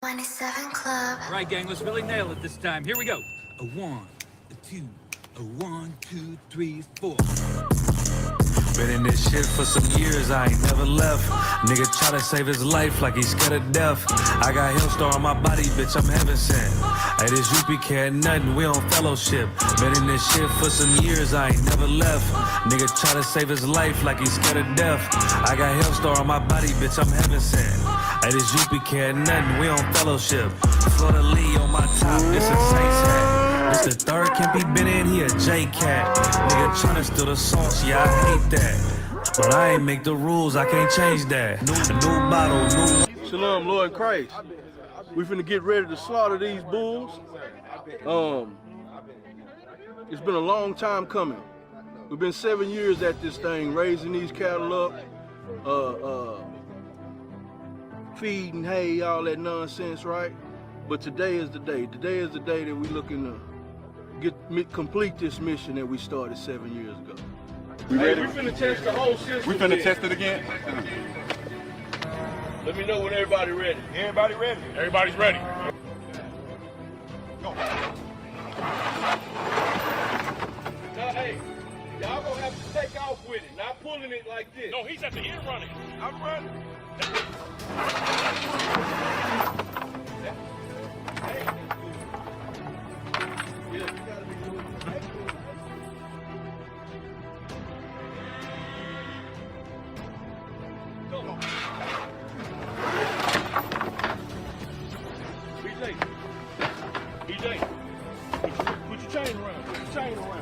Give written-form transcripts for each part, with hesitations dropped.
27 Club. All right, gang, let's really nail it this time. Here we go. A 1, a 2, a 1, 2, 3, 4. Been in this shit for some years, I ain't never left. Nigga try to save his life like he's scared of death. I got Hellstar on my body, bitch, I'm heaven sent. Hey, this I.S.U.P.K ain't nothing, we on fellowship. Been in this shit for some years, I ain't never left. Nigga try to save his life like he's scared of death. I got Hellstar on my body, bitch, I'm heaven sent. Hey, this I.S.U.P.K ain't nothing, we on fellowship. Florida Lee on my top, this a Saints hat. This the third can't be been in, he a J-Cat. Nigga tryna steal the sauce, yeah, I hate that. But I ain't make the rules, I can't change that. New bottle, new... Shalom, Lord Christ. We finna get ready to slaughter these bulls. It's been a long time coming. We've been 7 years at this thing, raising these cattle up, feeding hay, all that nonsense, right? But today is the day. Today is the day that we looking to complete this mission that we started 7 years ago. We ready? We finna test the whole system. We finna test it again? Let me know when everybody ready. Everybody ready? Everybody's ready. Go. Now, hey, y'all gonna have to take off with it, not pulling it like this. No, he's at the end running. I'm running. EJ, put your chain around. Put your chain around.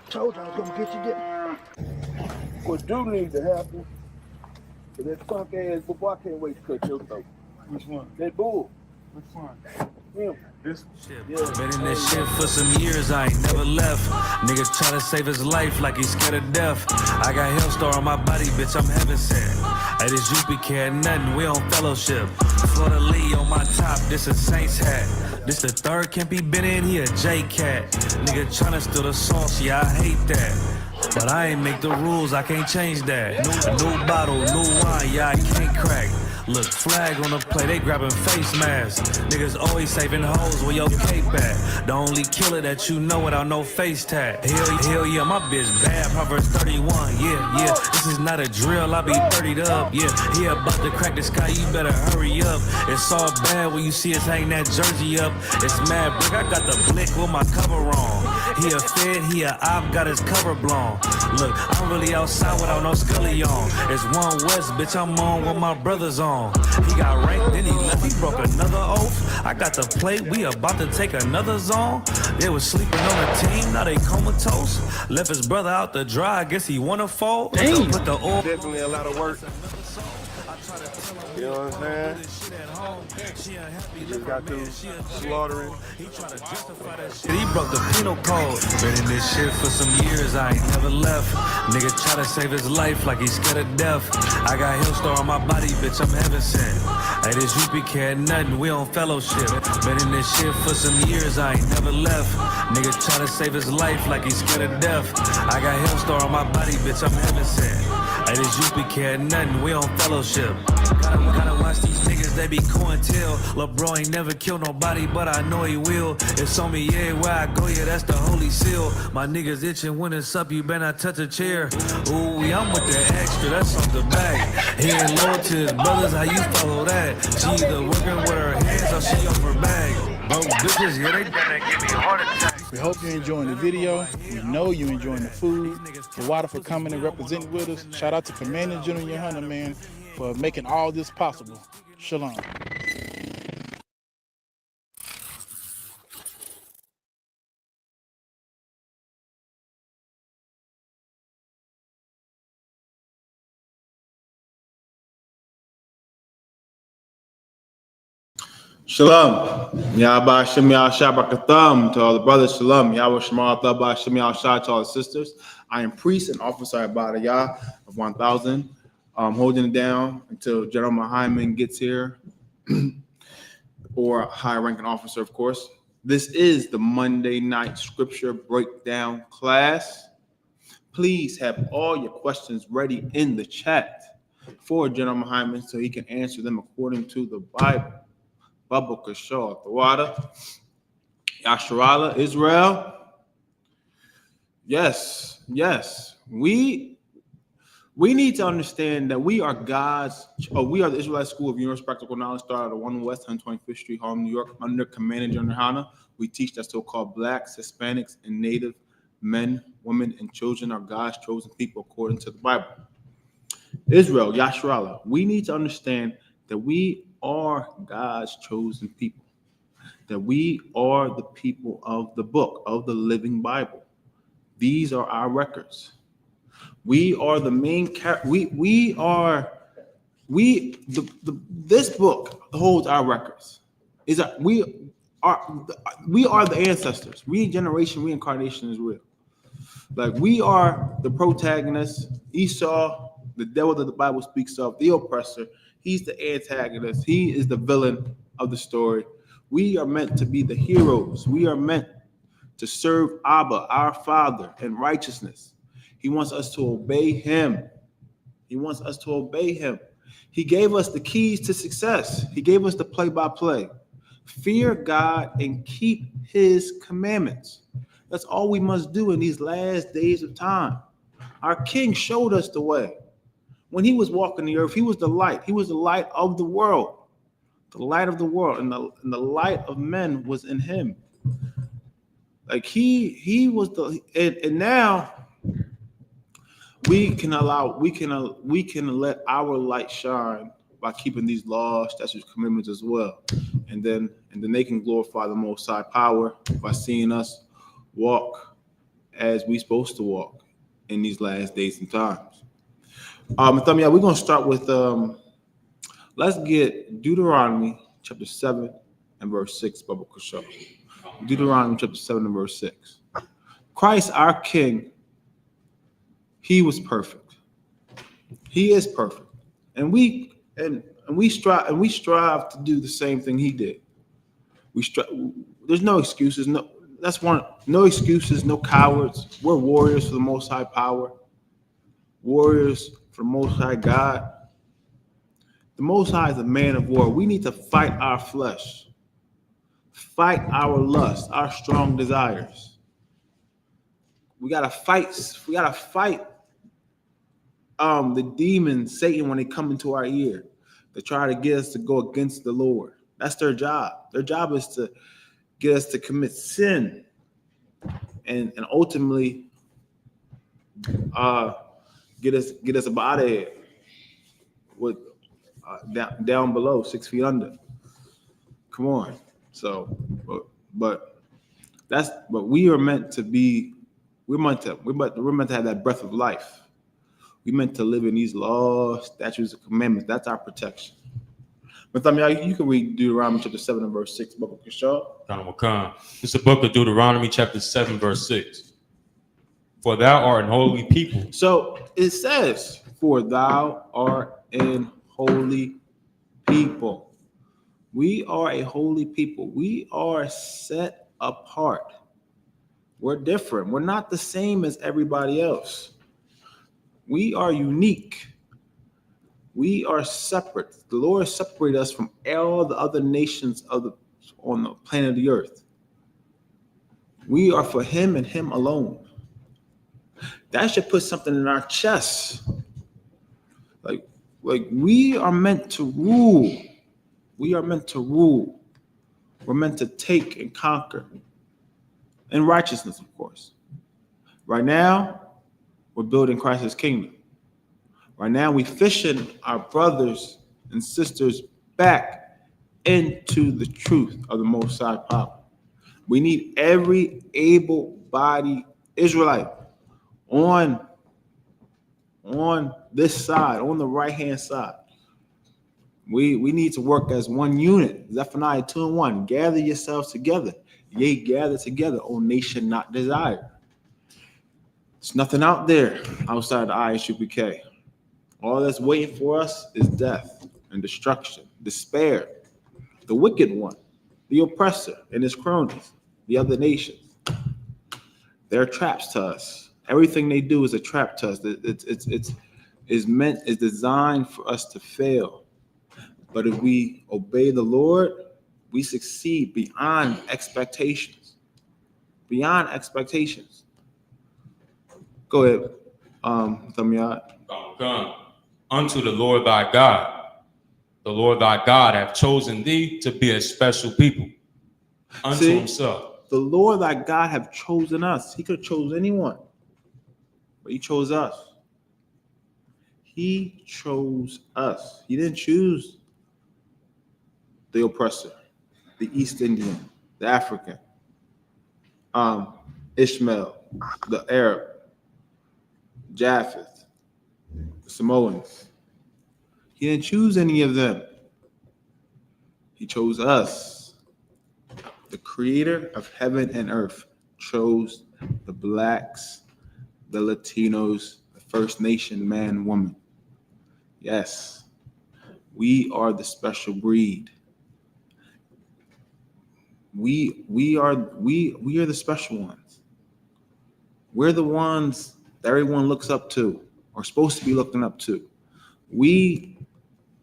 Told you I was gonna get you there. What do need to happen is that punk ass boy, I can't wait to cut your throat. Which one? That bull. Which one? Him. This? Been in this shit for some years, I ain't never left. Nigga try to save his life like he's scared of death. I got Hellstar on my body, bitch, I'm heaven sent. Hey, this I.S.U.P.K ain't nothing, we on fellowship. Florida Lee on my top, this a Saints hat. This the third can't be been in, he a J-Cat. Nigga tryna steal the sauce, yeah, I hate that. But I ain't make the rules, I can't change that. New bottle, new wine, yeah, I can't crack. Look, flag on the play, they grabbing face masks. Niggas always saving hoes where your cape at. The only killer that you know without no face tag. Hell yeah, my bitch bad, Proverbs 31. Yeah, this is not a drill, I be 30'd up. Yeah, about to crack the sky, you better hurry up. It's all bad when you see us hang that jersey up. It's mad brick, I got the blick with my cover on. He a fed, he a op, got his cover blown. Look, I'm really outside without no scully on. It's one West, bitch, I'm on with my brothers on. He got ranked, then he left, he broke another oath. I got the plate, we about to take another zone. They was sleeping on the team, now they comatose. Left his brother out to dry, I guess he wanna fold. Put the oil. Definitely a lot of work. You know what I'm saying? You just got to slaughter it. He broke the penal code. Been in this shit for some years, I ain't never left. Nigga try to save his life like he's scared of death. I got Hellstar on my body, bitch, I'm heaven sent. Hey, this I.S.U.P.K ain't nothing, we on fellowship. Been in this shit for some years, I ain't never left. Nigga try to save his life like he's scared of death. I got Hellstar on my body, bitch, I'm heaven sent. Hey, this I.S.U.P.K ain't nothing, we on fellowship. Gotta watch these niggas, they be cointel. LeBron ain't never killed nobody, but I know he will. It's on me everywhere I go, yeah, that's the holy seal. My niggas itching when it's up, you better not touch a chair. Ooh, I'm with the extra, that's off the back. He ain't loyal to his brothers, how you follow that? She either working with her hands or she off her bag. Broke bitches, yeah, they better give me a heart attack. We hope you're enjoying the video. We know you're enjoying the food. Kawada for coming and representing with us. Shout out to Commander General YAHANNA, man, for making all this possible. Shalom. Shalom. Yahba Shem Yah Shabakatham to all the brothers. Shalom. Yahweh Shema Thabba Shem Yah Shah to all the sisters. I am priest and officer Abada Yah of 1000. Holding it down until General Mahayaman gets here, or high ranking officer, of course. This is the Monday night scripture breakdown class. Please have all your questions ready in the chat for General Mahayaman so he can answer them according to the Bible. Baba Kashal, Tawada, Yasharala, Israel. Yes. We need to understand that we are we are the Israelite School of Universal Practical Knowledge, started at 1 West 125th Street, Harlem, New York, under Command and General YAHANNA. We teach that so-called blacks, Hispanics, and Native men, women, and children are God's chosen people according to the Bible. Israel, Yasharala, we need to understand that we are God's chosen people, that we are the people of the book, of the living Bible. These are our records. We are the main this book holds our records. We are the ancestors. Reincarnation is real. Like, we are the protagonists. Esau, the devil that the Bible speaks of, the oppressor. He's the antagonist. He is the villain of the story. We are meant to be the heroes. We are meant to serve Abba, our Father, in righteousness. He wants us to obey him. He gave us the keys to success. He gave us the play-by-play. Fear God and keep his commandments. That's all we must do in these last days of time. Our King showed us the way. When he was walking the earth, he was the light. He was the light of the world. The light of the world. And the light of men was in him. Like, he was and now we can let our light shine by keeping these laws, statutes, commandments as well. And then they can glorify the Most High power by seeing us walk as we supposed to walk in these last days and times. We're going to start with let's get Deuteronomy chapter 7 and verse 6, Baba Kushal. Deuteronomy chapter 7 and verse 6. Christ, our King, he was perfect. He is perfect. And we strive to do the same thing he did. There's no excuses. No excuses, no cowards. We're warriors for the Most High power. Warriors for the Most High God. The Most High is a man of war. We need to fight our flesh. Fight our lust, our strong desires. We gotta fight the demons, Satan, when they come into our ear. They try to get us to go against the Lord. That's their job. Their job is to get us to commit sin and ultimately get us up out of here with down below, 6 feet under. Come on. So, but we are meant to be. We're meant to have that breath of life. We're meant to live in these laws, statutes, and commandments. That's our protection. But you can read Deuteronomy chapter 7 and verse 6. Baba Kishal. It's the book of Deuteronomy chapter 7 verse 6. For thou art an holy people. So it says, "For thou art an holy people." We are a holy people. We are set apart. We're different. We're not the same as everybody else. We are unique. We are separate. The Lord separated us from all the other nations on the planet of the earth. We are for him and him alone. That should put something in our chest. Like we are meant to rule. We are meant to rule. We're meant to take and conquer. In righteousness, of course. Right now, we're building Christ's kingdom. Right now, we're fishing our brothers and sisters back into the truth of the Most High power. We need every able-bodied Israelite on this side, on the right-hand side, We need to work as one unit. Zephaniah 2:1. Gather yourselves together. Yea, gather together, O nation not desired. There's nothing out there outside the ISUPK. All that's waiting for us is death and destruction, despair, the wicked one, the oppressor and his cronies, the other nations. They're traps to us. Everything they do is a trap to us. It's designed for us to fail. But if we obey the Lord, we succeed beyond expectations. Beyond expectations. Go ahead, Thamiyat. Come unto the Lord thy God. The Lord thy God hath chosen thee to be a special people unto himself. The Lord thy God have chosen us. He could have chosen anyone, but he chose us. He chose us. He didn't choose the oppressor, the East Indian, the African, Ishmael, the Arab, Japheth, the Samoans. He didn't choose any of them. He chose us. The creator of heaven and earth chose the blacks, the Latinos, the First Nation man, woman. Yes, we are the special breed. We are the special ones. We're the ones that everyone looks up to, or supposed to be looking up to. We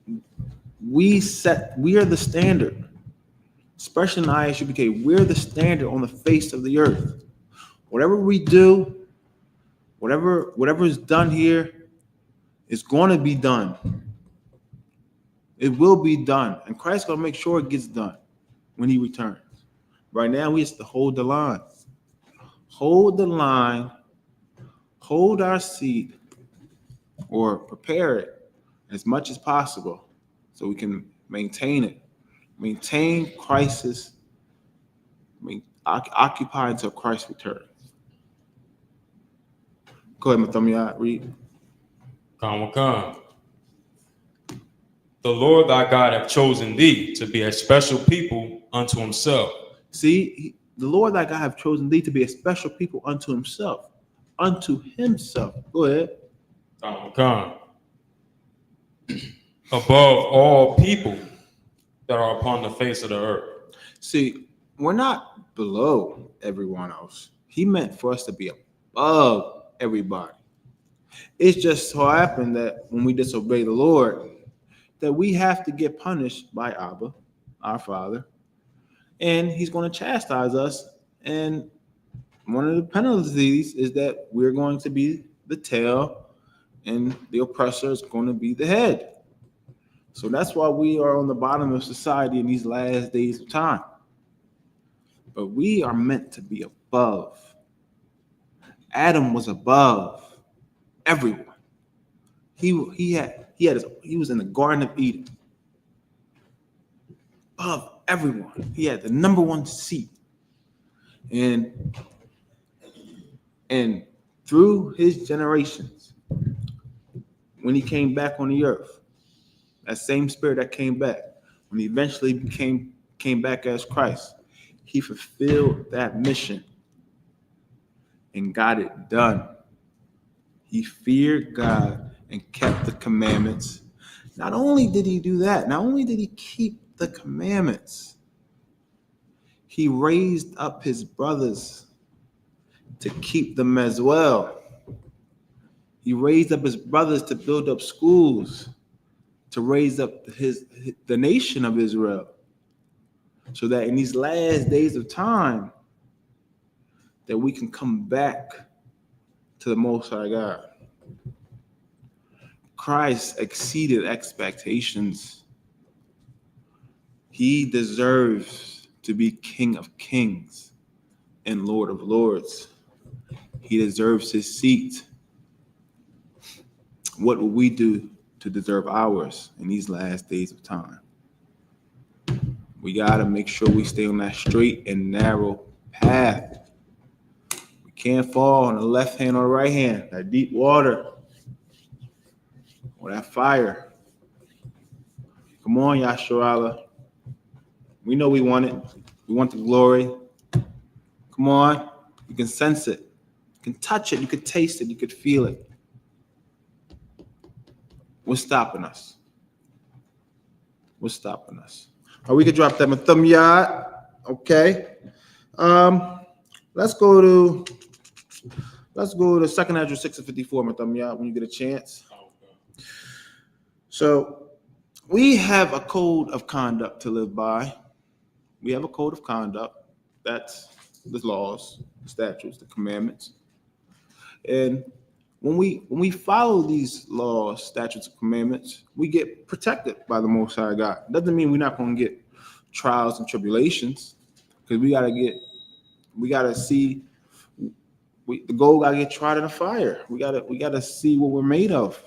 are the standard, especially in the I.S.U.P.K. We're the standard on the face of the earth. Whatever we do, whatever is done here, is going to be done. It will be done, and Christ's going to make sure it gets done when he returns. Right now, we have to hold the line. Hold the line, hold our seat, or prepare it as much as possible so we can maintain it. Maintain crisis, occupy until Christ returns. Go ahead, Mathamiah, read. Come. The Lord thy God hath chosen thee to be a special people unto himself. See, the Lord thy God have chosen thee to be a special people unto himself. Unto himself. Go ahead. Come. Above all people that are upon the face of the earth. See, we're not below everyone else. He meant for us to be above everybody. It's just so happened that when we disobey the Lord, that we have to get punished by Abba, our Father, and he's going to chastise us. And one of the penalties is that we're going to be the tail and the oppressor is going to be the head. So that's why we are on the bottom of society in these last days of time. But we are meant to be above. Adam was above everyone. He was in the Garden of Eden. Above everyone. He had the number one seat. And through his generations, when he came back on the earth, that same spirit that came back, when he eventually came back as Christ, he fulfilled that mission and got it done. He feared God and kept the commandments. Not only did he do that, not only did he keep the commandments, he raised up his brothers to keep them as well. He raised up his brothers to build up schools, to raise up the nation of Israel, so that in these last days of time, that we can come back to the Most High God. Christ exceeded expectations. He deserves to be King of Kings and Lord of Lords. He deserves his seat. What will we do to deserve ours in these last days of time? We got to make sure we stay on that straight and narrow path. We can't fall on the left hand or the right hand, that deep water or that fire. Come on, Yasharala. We know we want it. We want the glory. Come on. You can sense it. You can touch it. You can taste it. You can feel it. What's stopping us? What's stopping us? Oh, we could drop that thumb yard. Okay. Let's go to 2nd Ezra 6:54, Matham yard, when you get a chance. So we have a code of conduct to live by. We have a code of conduct. That's the laws, the statutes, the commandments. And when we follow these laws, statutes, and commandments, we get protected by the Most High God. Doesn't mean we're not going to get trials and tribulations, because we gotta see. The gold gotta get tried in the fire. We gotta see what we're made of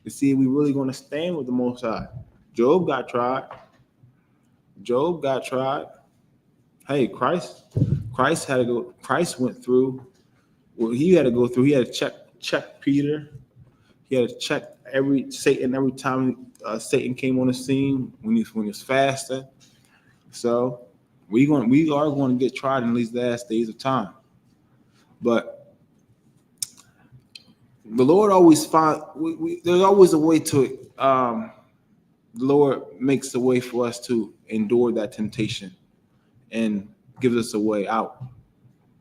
to see if we're really going to stand with the Most High. Job got tried. Hey, Christ had to go. Christ went through what he had to go through. He had to check Peter. He had to check Satan every time Satan came on the scene when he was fasting. So we are going to get tried in these last days of time. But the Lord always there's always a way to it. The Lord makes a way for us to endure that temptation and gives us a way out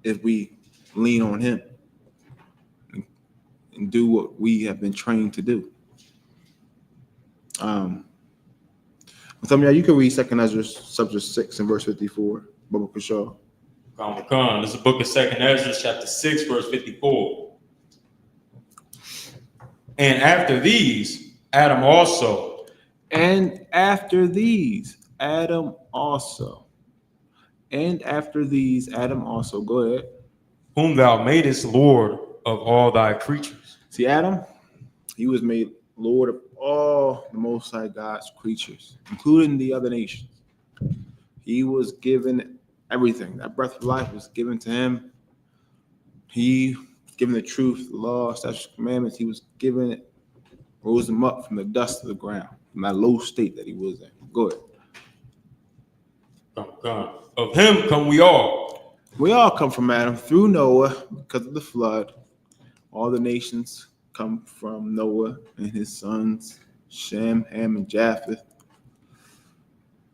if we lean on him and do what we have been trained to do. Tell me, you can read 2nd Ezra chapter 6 and verse 54. Baba Kashaw. This is the book of 2nd Ezra, chapter 6, verse 54. And after these, Adam also. And after these, Adam also. Go ahead. Whom thou madest Lord of all thy creatures. See, Adam, he was made Lord of all the Most High God's creatures, including the other nations. He was given everything. That breath of life was given to him. He was given the truth, the law, statutes, commandments. He was given it, rose him up from the dust of the ground, from that low state that he was in. Go ahead. Of him come we all. We all come from Adam through Noah because of the flood. All the nations come from Noah and his sons, Shem, Ham, and Japheth.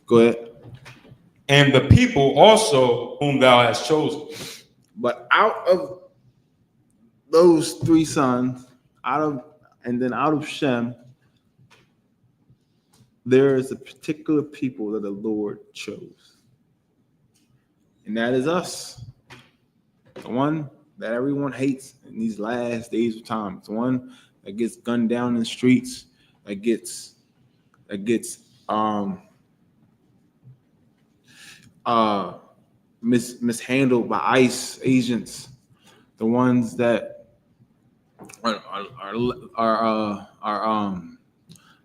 Go ahead. And the people also whom thou hast chosen. But out of those three sons, out of Shem, there is a particular people that the Lord chose. And that is us. The one that everyone hates in these last days of time. It's the one that gets gunned down in the streets, that gets mishandled by ICE agents, the ones that are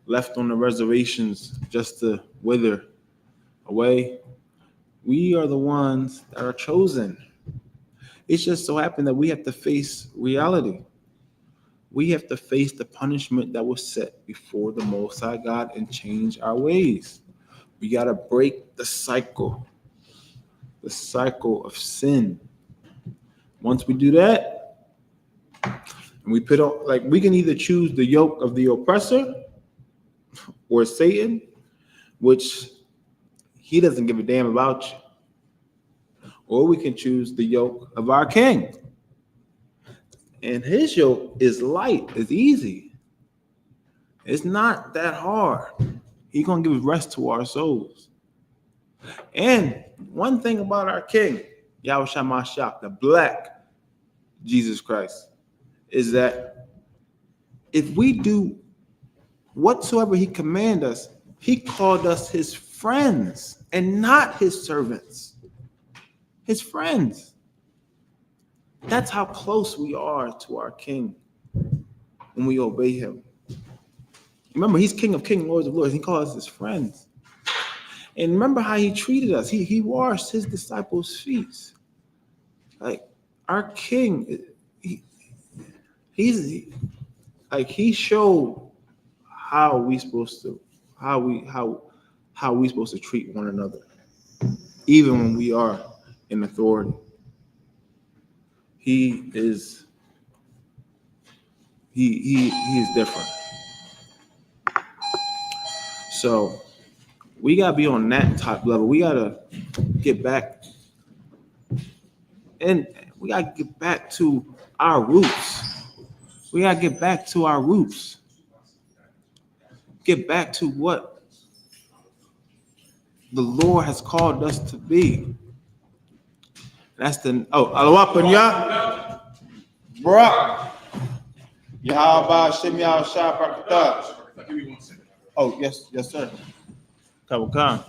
left on the reservations just to wither away. We are the ones that are chosen. It's just so happened that we have to face reality. We have to face the punishment that was set before the Most High God and change our ways. We got to break the cycle of sin. Once we do that, and we put on, like, we can either choose the yoke of the oppressor or Satan, which he doesn't give a damn about you. Or we can choose the yoke of our King. And his yoke is light, it's easy. It's not that hard. He's going to give rest to our souls. And one thing about our King, Yahushua Mashiach, the black Jesus Christ, is that if we do whatsoever he command us, he called us his friends and not his servants. His friends. That's how close we are to our King when we obey him. Remember, he's King of Kings, Lord of Lords. He calls us his friends. And remember how he treated us. He washed his disciples' feet. Like, our King, he showed how we supposed to, how how we're supposed to treat one another, even when we are in authority. He is different. So we gotta be on that top level. We gotta get back, and we gotta get back to our roots. We gotta get back to our roots. Get back to what the Lord has called us to be. That's the Alawapanya, bro. Yahaba Shemya Shabrakata. Oh, yes, sir. Kawakan.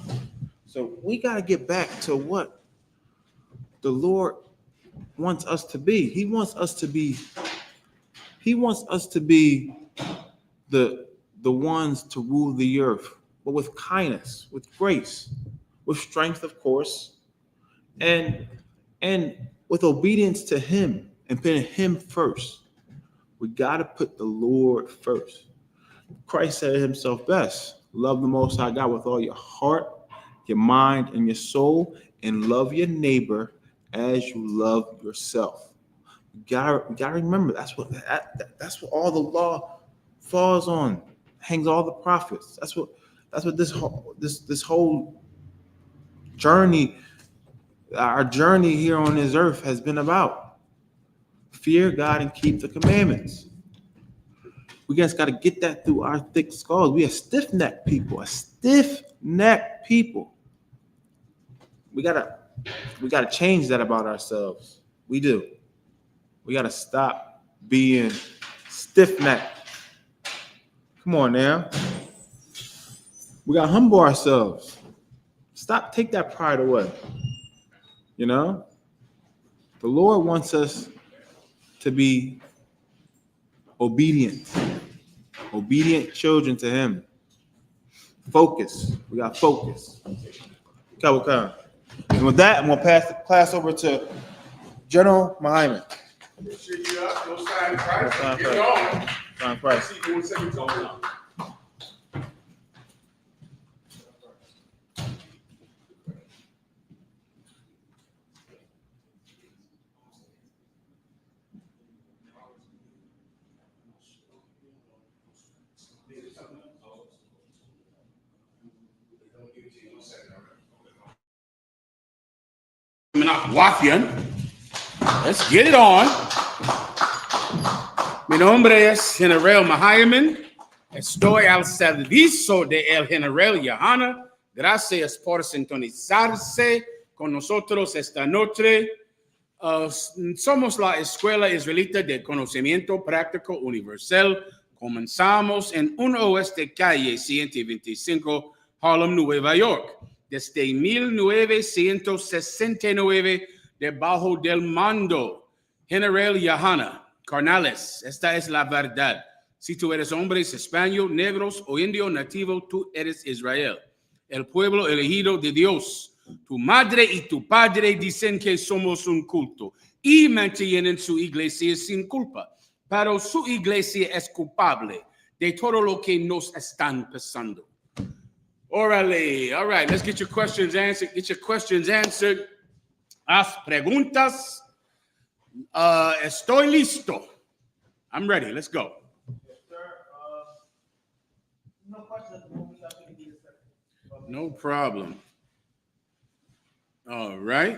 So we gotta get back to what the Lord wants us to be. He wants us to be the ones to rule the earth, but with kindness, with grace, with strength, of course, and with obedience to him and putting him first. We got to put the Lord first. Christ said it himself best: love the Most High God with all your heart, your mind, and your soul, and love your neighbor as you love yourself. We gotta remember that's what all the law falls on, hangs all the prophets. That's what this whole journey, our journey here on this earth has been about. Fear God and keep the commandments. We just got to get that through our thick skulls. We are stiff-necked people. We gotta change that about ourselves. We do. We gotta stop being stiff-necked. Come on now. We gotta humble ourselves. Take that pride away. You know? The Lord wants us to be obedient children to him. Focus. We got focus. Okay. And with that, I'm gonna pass the class over to General Mahayaman. No sign price. Get on. Sign price. See you in 2 seconds. Wafian. Let's get it on. Mi nombre es General Mahayaman. Estoy al servicio de el General YAHANNA. Gracias por sintonizarse con nosotros esta noche. Somos la Escuela Israelita de Conocimiento Práctico Universal. Comenzamos en 1 Oeste Calle 125, Harlem, Nueva York. Desde 1969, debajo del mando General YAHANNA. Carnales, esta es la verdad. Si tú eres hombre, español, negros o indio nativo, tú eres Israel, el pueblo elegido de Dios. Tu madre y tu padre dicen que somos un culto y mantienen su iglesia sin culpa, pero su iglesia es culpable de todo lo que nos están pasando. Órale. All right, let's get your questions answered. Haz preguntas. Estoy listo. I'm ready. Let's go. Yes, sir. No questions. No problem. All right.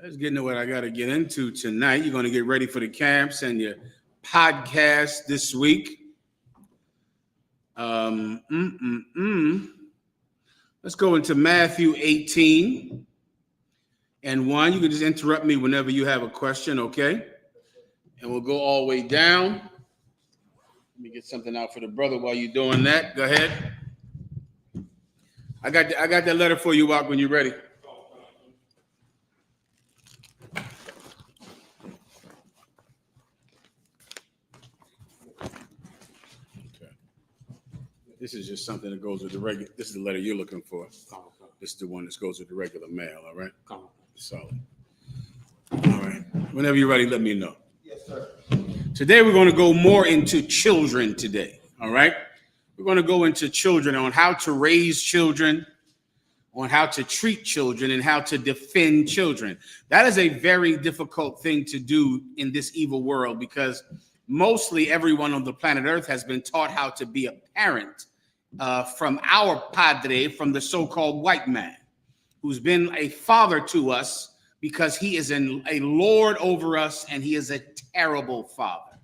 Let's get into what I got to get into tonight. You're going to get ready for the camps and your podcast this week. Let's go into Matthew 18 and 1. You can just interrupt me whenever you have a question, okay? And we'll go all the way down. Let me get something out for the brother while you're doing that. Go ahead. I got that letter for you, Wak, when you're ready. This is just something that goes with the regular. This is the letter you're looking for. This is the one that goes with the regular mail, all right? Solid. All right. Whenever you're ready, let me know. Yes, sir. Today, we're going to go more into children today, all right? we're going to go into children, on how to raise children, on how to treat children, and how to defend children. That is a very difficult thing to do in this evil world, because mostly everyone on the planet Earth has been taught how to be a parent from our padre, from the so-called white man, who's been a father to us because he is a lord over us, and he is a terrible father.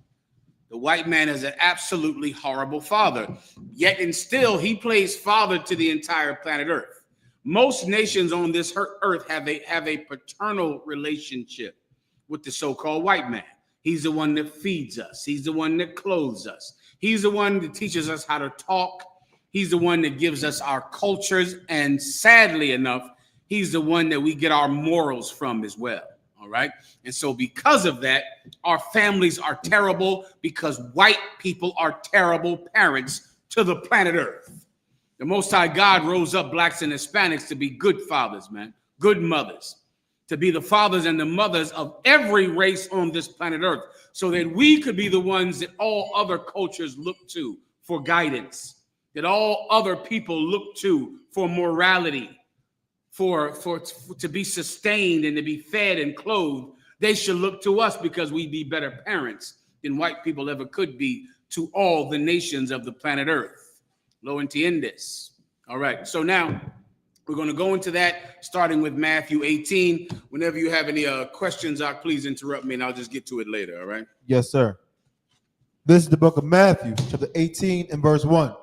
The white man is an absolutely horrible father, yet and still he plays father to the entire planet Earth. Most nations on this earth have a paternal relationship with the so-called white man. He's the one that feeds us. He's the one that clothes us. He's the one that teaches us how to talk. He's the one that gives us our cultures. And sadly enough, he's the one that we get our morals from as well. All right. And so because of that, our families are terrible, because white people are terrible parents to the planet Earth. The Most High God rose up blacks and Hispanics to be good fathers, man, good mothers, to be the fathers and the mothers of every race on this planet Earth, so that we could be the ones that all other cultures look to for guidance, that all other people look to for morality, to be sustained and to be fed and clothed. They should look to us, because we be better parents than white people ever could be to all the nations of the planet Earth. Lo entiendes? All right. So now we're going to go into that, starting with Matthew 18. Whenever you have any questions, please interrupt me, and I'll just get to it later. All right. Yes, sir. This is the book of Matthew, chapter 18 and verse 1.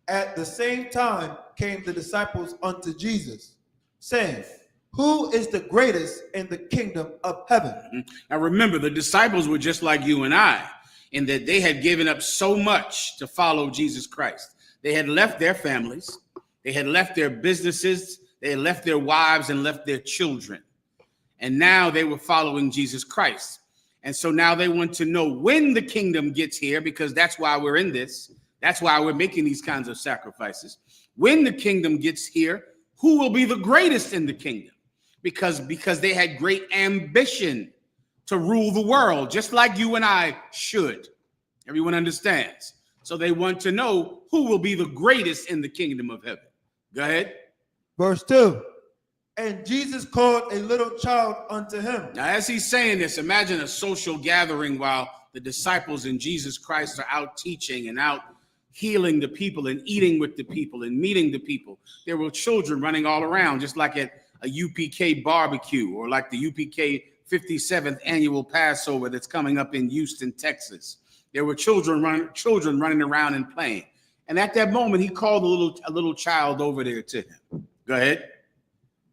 At the same time came the disciples unto Jesus, saying, who is the greatest in the kingdom of heaven? Mm-hmm. Now remember, the disciples were just like you and I, in that they had given up so much to follow Jesus Christ. They had left their families, they had left their businesses, they had left their wives and left their children. And now they were following Jesus Christ. And so now they want to know when the kingdom gets here, because that's why we're in this. That's why we're making these kinds of sacrifices. When the kingdom gets here, who will be the greatest in the kingdom? Because they had great ambition to rule the world, just like you and I should. Everyone understands. So they want to know who will be the greatest in the kingdom of heaven. Go ahead. Verse 2. And Jesus called a little child unto him. Now, as he's saying this, imagine a social gathering while the disciples and Jesus Christ are out teaching and out healing the people and eating with the people and meeting the people. There were children running all around, just like at a UPK barbecue, or like the UPK 57th annual Passover that's coming up in Houston, Texas. There were children running around and playing. And at that moment, he called a little child over there to him. Go ahead.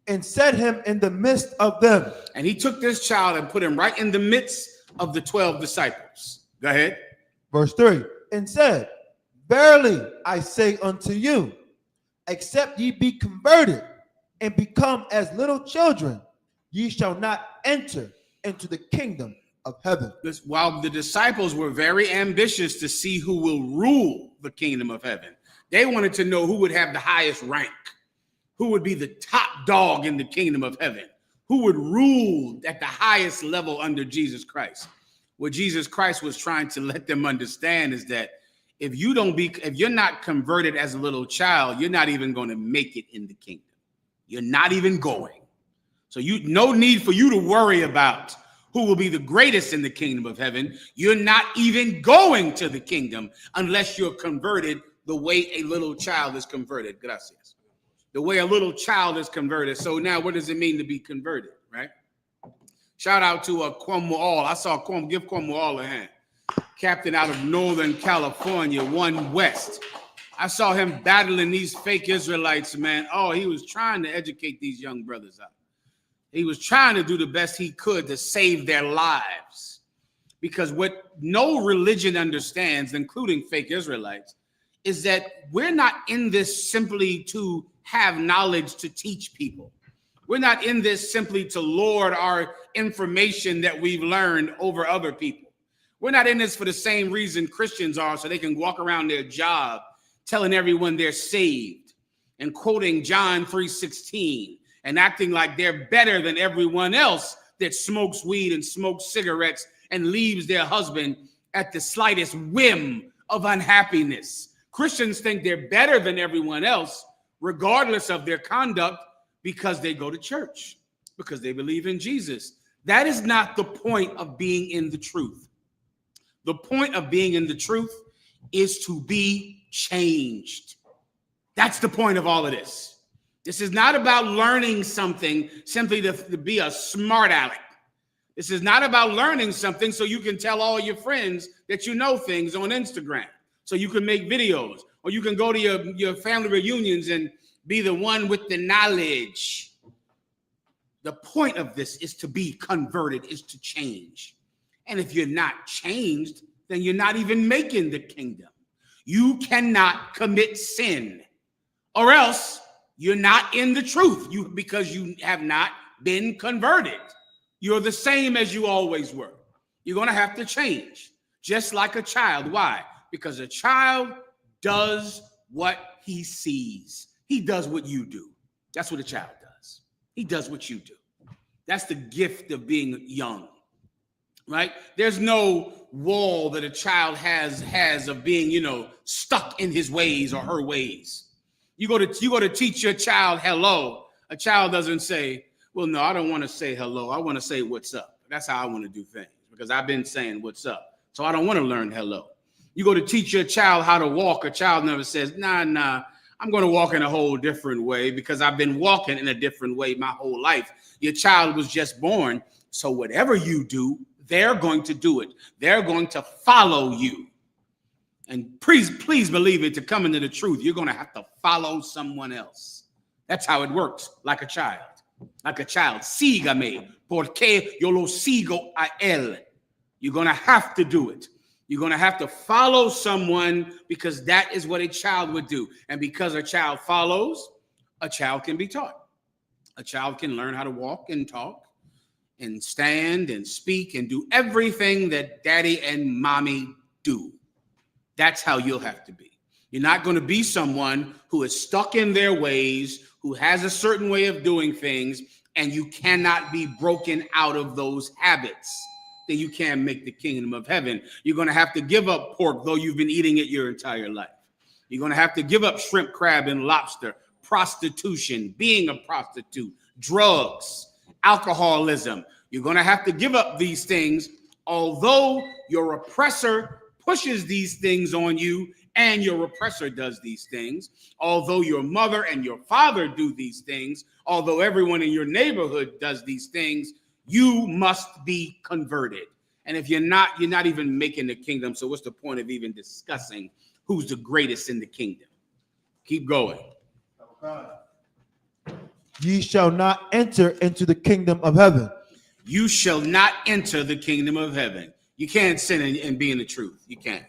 And set him in the midst of them. And he took this child and put him right in the midst of the 12 disciples. Go ahead. Verse 3. And said, verily I say unto you, except ye be converted and become as little children, ye shall not enter into the kingdom of heaven. While the disciples were very ambitious to see who will rule the kingdom of heaven, they wanted to know who would have the highest rank, who would be the top dog in the kingdom of heaven, who would rule at the highest level under Jesus Christ. What Jesus Christ was trying to let them understand is that if you're not converted as a little child, you're not even going to make it in the kingdom. You're not even going. So no need for you to worry about who will be the greatest in the kingdom of heaven. You're not even going to the kingdom unless you're converted the way a little child is converted. Gracias. The way a little child is converted. So now what does it mean to be converted, right? Shout out to Cuomo All. I saw Cuomo, give Cuomo All a hand. Captain out of Northern California, 1 West. I saw him battling these fake Israelites, man. Oh, he was trying to educate these young brothers out. He was trying to do the best he could to save their lives. Because what no religion understands, including fake Israelites, is that we're not in this simply to have knowledge to teach people. We're not in this simply to lord our information that we've learned over other people. We're not in this for the same reason Christians are, so they can walk around their job telling everyone they're saved and quoting John 3:16 and acting like they're better than everyone else that smokes weed and smokes cigarettes and leaves their husband at the slightest whim of unhappiness. Christians think they're better than everyone else, regardless of their conduct, because they go to church, because they believe in Jesus. That is not the point of being in the truth. The point of being in the truth is to be changed. That's the point of all of this. This is not about learning something simply to be a smart aleck. This is not about learning something so you can tell all your friends that you know things on Instagram, so you can make videos, or you can go to your family reunions and be the one with the knowledge. The point of this is to be converted, is to change. And if you're not changed, then you're not even making the kingdom. You cannot commit sin, or else you're not in the truth, because you have not been converted. You're the same as you always were. You're going to have to change, just like a child. Why? Because a child does what he sees. He does what you do. That's what a child does. He does what you do. That's the gift of being young, right? There's no wall that a child has of being, stuck in his ways or her ways. You go to teach your child hello. A child doesn't say, well, no, I don't want to say hello. I want to say what's up. That's how I want to do things, because I've been saying what's up. So I don't want to learn hello. You go to teach your child how to walk. A child never says, nah, I'm going to walk in a whole different way because I've been walking in a different way my whole life. Your child was just born. So whatever you do, they're going to do it. They're going to follow you. And please believe it, to come into the truth, you're going to have to follow someone else. That's how it works, like a child. Like a child, sígame, porque yo lo sigo a él. You're going to have to do it. You're going to have to follow someone, because that is what a child would do. And because a child follows, a child can be taught. A child can learn how to walk and talk and stand and speak and do everything that daddy and mommy do. That's how you'll have to be. You're not going to be someone who is stuck in their ways, who has a certain way of doing things, and you cannot be broken out of those habits. Then you can't make the kingdom of heaven. You're going to have to give up pork, though you've been eating it your entire life. You're going to have to give up shrimp, crab, and lobster, prostitution, being a prostitute, drugs, alcoholism. You're going to have to give up these things, although your oppressor pushes these things on you, and your oppressor does these things, although your mother and your father do these things, although everyone in your neighborhood does these things. You must be converted. And if you're not even making the kingdom. So what's the point of even discussing who's the greatest in the kingdom? Keep going. Ye shall not enter into the kingdom of heaven. You shall not enter the kingdom of heaven. You can't sin and be in the truth. You can't.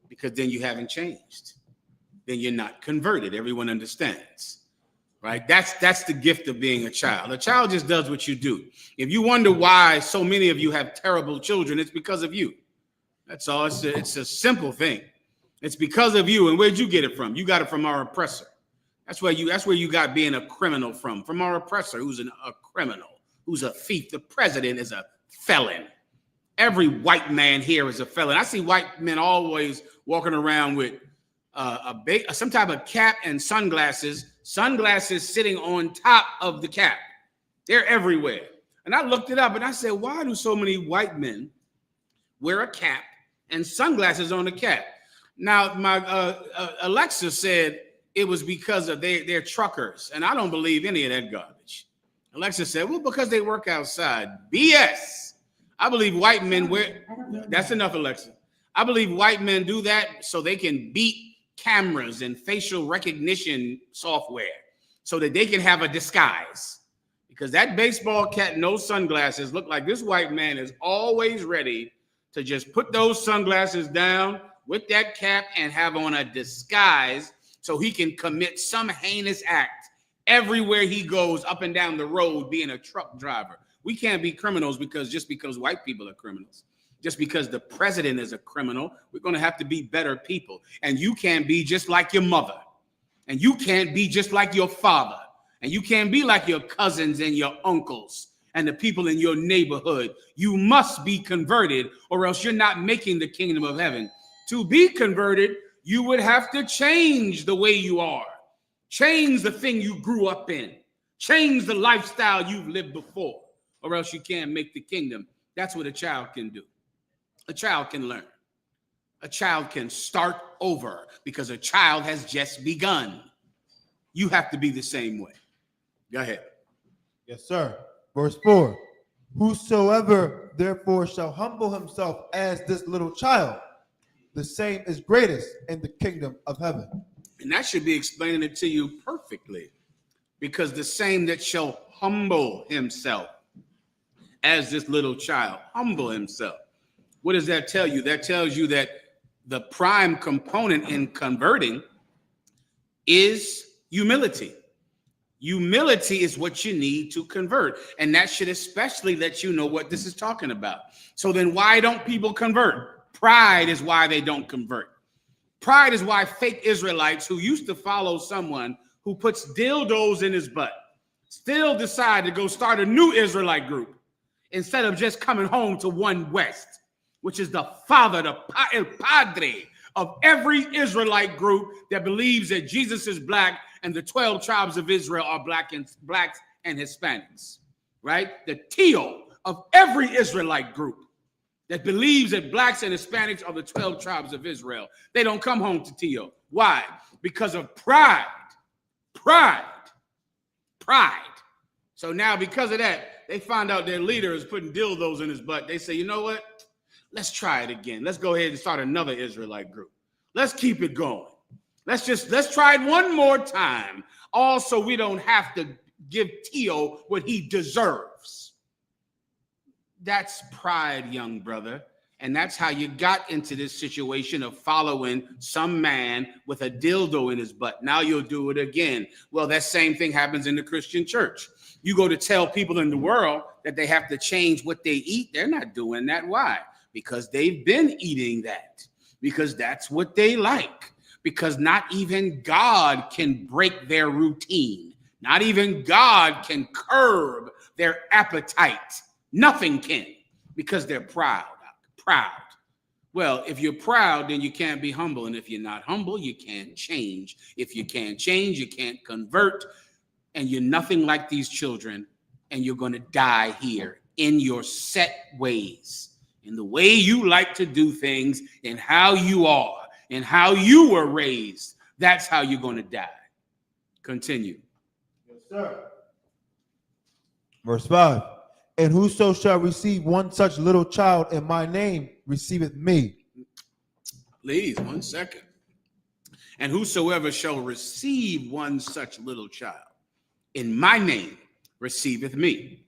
Because then you haven't changed. Then you're not converted. Everyone understands. Right? That's the gift of being a child. A child just does what you do. If you wonder why so many of you have terrible children, it's because of you. That's all. It's a simple thing. It's because of you. And where'd you get it from? You got it from our oppressor. That's where you got being a criminal from our oppressor, who's a criminal, who's a thief. The president is a felon. Every white man here is a felon. I see white men always walking around with some type of cap and sunglasses sitting on top of the cap. They're everywhere. And I looked it up and I said, why do so many white men wear a cap and sunglasses on the cap? Now, my Alexa said it was because of they're truckers. And I don't believe any of that garbage. Alexa said, well, because they work outside. BS. I believe white men wear, that's enough, Alexa. I believe white men do that so they can beat cameras and facial recognition software so that they can have a disguise. Because that baseball cap, no sunglasses, look like this white man is always ready to just put those sunglasses down with that cap and have on a disguise so he can commit some heinous act everywhere he goes up and down the road being a truck driver. We can't be criminals just because white people are criminals. Just because the president is a criminal, we're going to have to be better people. And you can't be just like your mother. And you can't be just like your father. And you can't be like your cousins and your uncles and the people in your neighborhood. You must be converted, or else you're not making the kingdom of heaven. To be converted, you would have to change the way you are, change the thing you grew up in, change the lifestyle you've lived before, or else you can't make the kingdom. That's what a child can do. A child can learn. A child can start over because a child has just begun. You have to be the same way. Go ahead. Yes, sir. Verse 4. Whosoever therefore shall humble himself as this little child, the same is greatest in the kingdom of heaven. And that should be explaining it to you perfectly, because the same that shall humble himself as this little child, humble himself. What does that tell you? That tells you that the prime component in converting is humility. Humility is what you need to convert. And that should especially let you know what this is talking about. So then why don't people convert? Pride is why they don't convert. Pride is why fake Israelites who used to follow someone who puts dildos in his butt still decide to go start a new Israelite group instead of just coming home to One West, which is the father, the el padre of every Israelite group that believes that Jesus is black and the 12 tribes of Israel are blacks and Hispanics, right? The Tio of every Israelite group that believes that blacks and Hispanics are the 12 tribes of Israel. They don't come home to Tio. Why? Because of pride. Pride. So now because of that, they find out their leader is putting dildos in his butt. They say, you know what? Let's try it again. Let's go ahead and start another Israelite group. Let's keep it going. Let's try it one more time. Also, we don't have to give Tio what he deserves. That's pride, young brother. And that's how you got into this situation of following some man with a dildo in his butt. Now you'll do it again. Well, that same thing happens in the Christian church. You go to tell people in the world that they have to change what they eat. They're not doing that. Why? Because they've been eating that. Because that's what they like. Because not even God can break their routine. Not even God can curb their appetite. Nothing can, because they're proud. Well, if you're proud, then you can't be humble. And if you're not humble, you can't change. If you can't change, you can't convert. And you're nothing like these children. And you're going to die here in your set ways, in the way you like to do things, in how you are, and how you were raised. That's how you're going to die. Continue. Yes, sir. Verse 5. And whoso shall receive one such little child in my name receiveth me. Please, 1 second. And whosoever shall receive one such little child in my name receiveth me.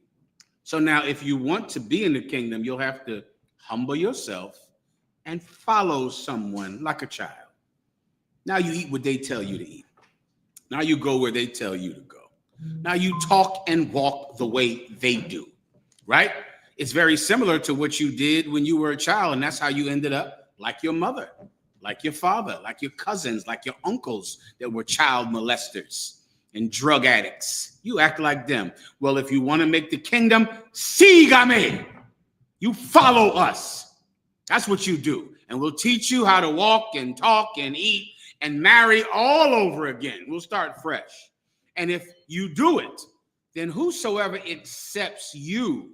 So now if you want to be in the kingdom, you'll have to humble yourself and follow someone like a child. Now you eat what they tell you to eat. Now you go where they tell you to go. Now you talk and walk the way they do, right? It's very similar to what you did when you were a child, and that's how you ended up like your mother, like your father, like your cousins, like your uncles that were child molesters and drug addicts. You act like them. Well, if you want to make the kingdom, sígame. You follow us. That's what you do. And we'll teach you how to walk and talk and eat and marry all over again. We'll start fresh. And if you do it, then whosoever accepts you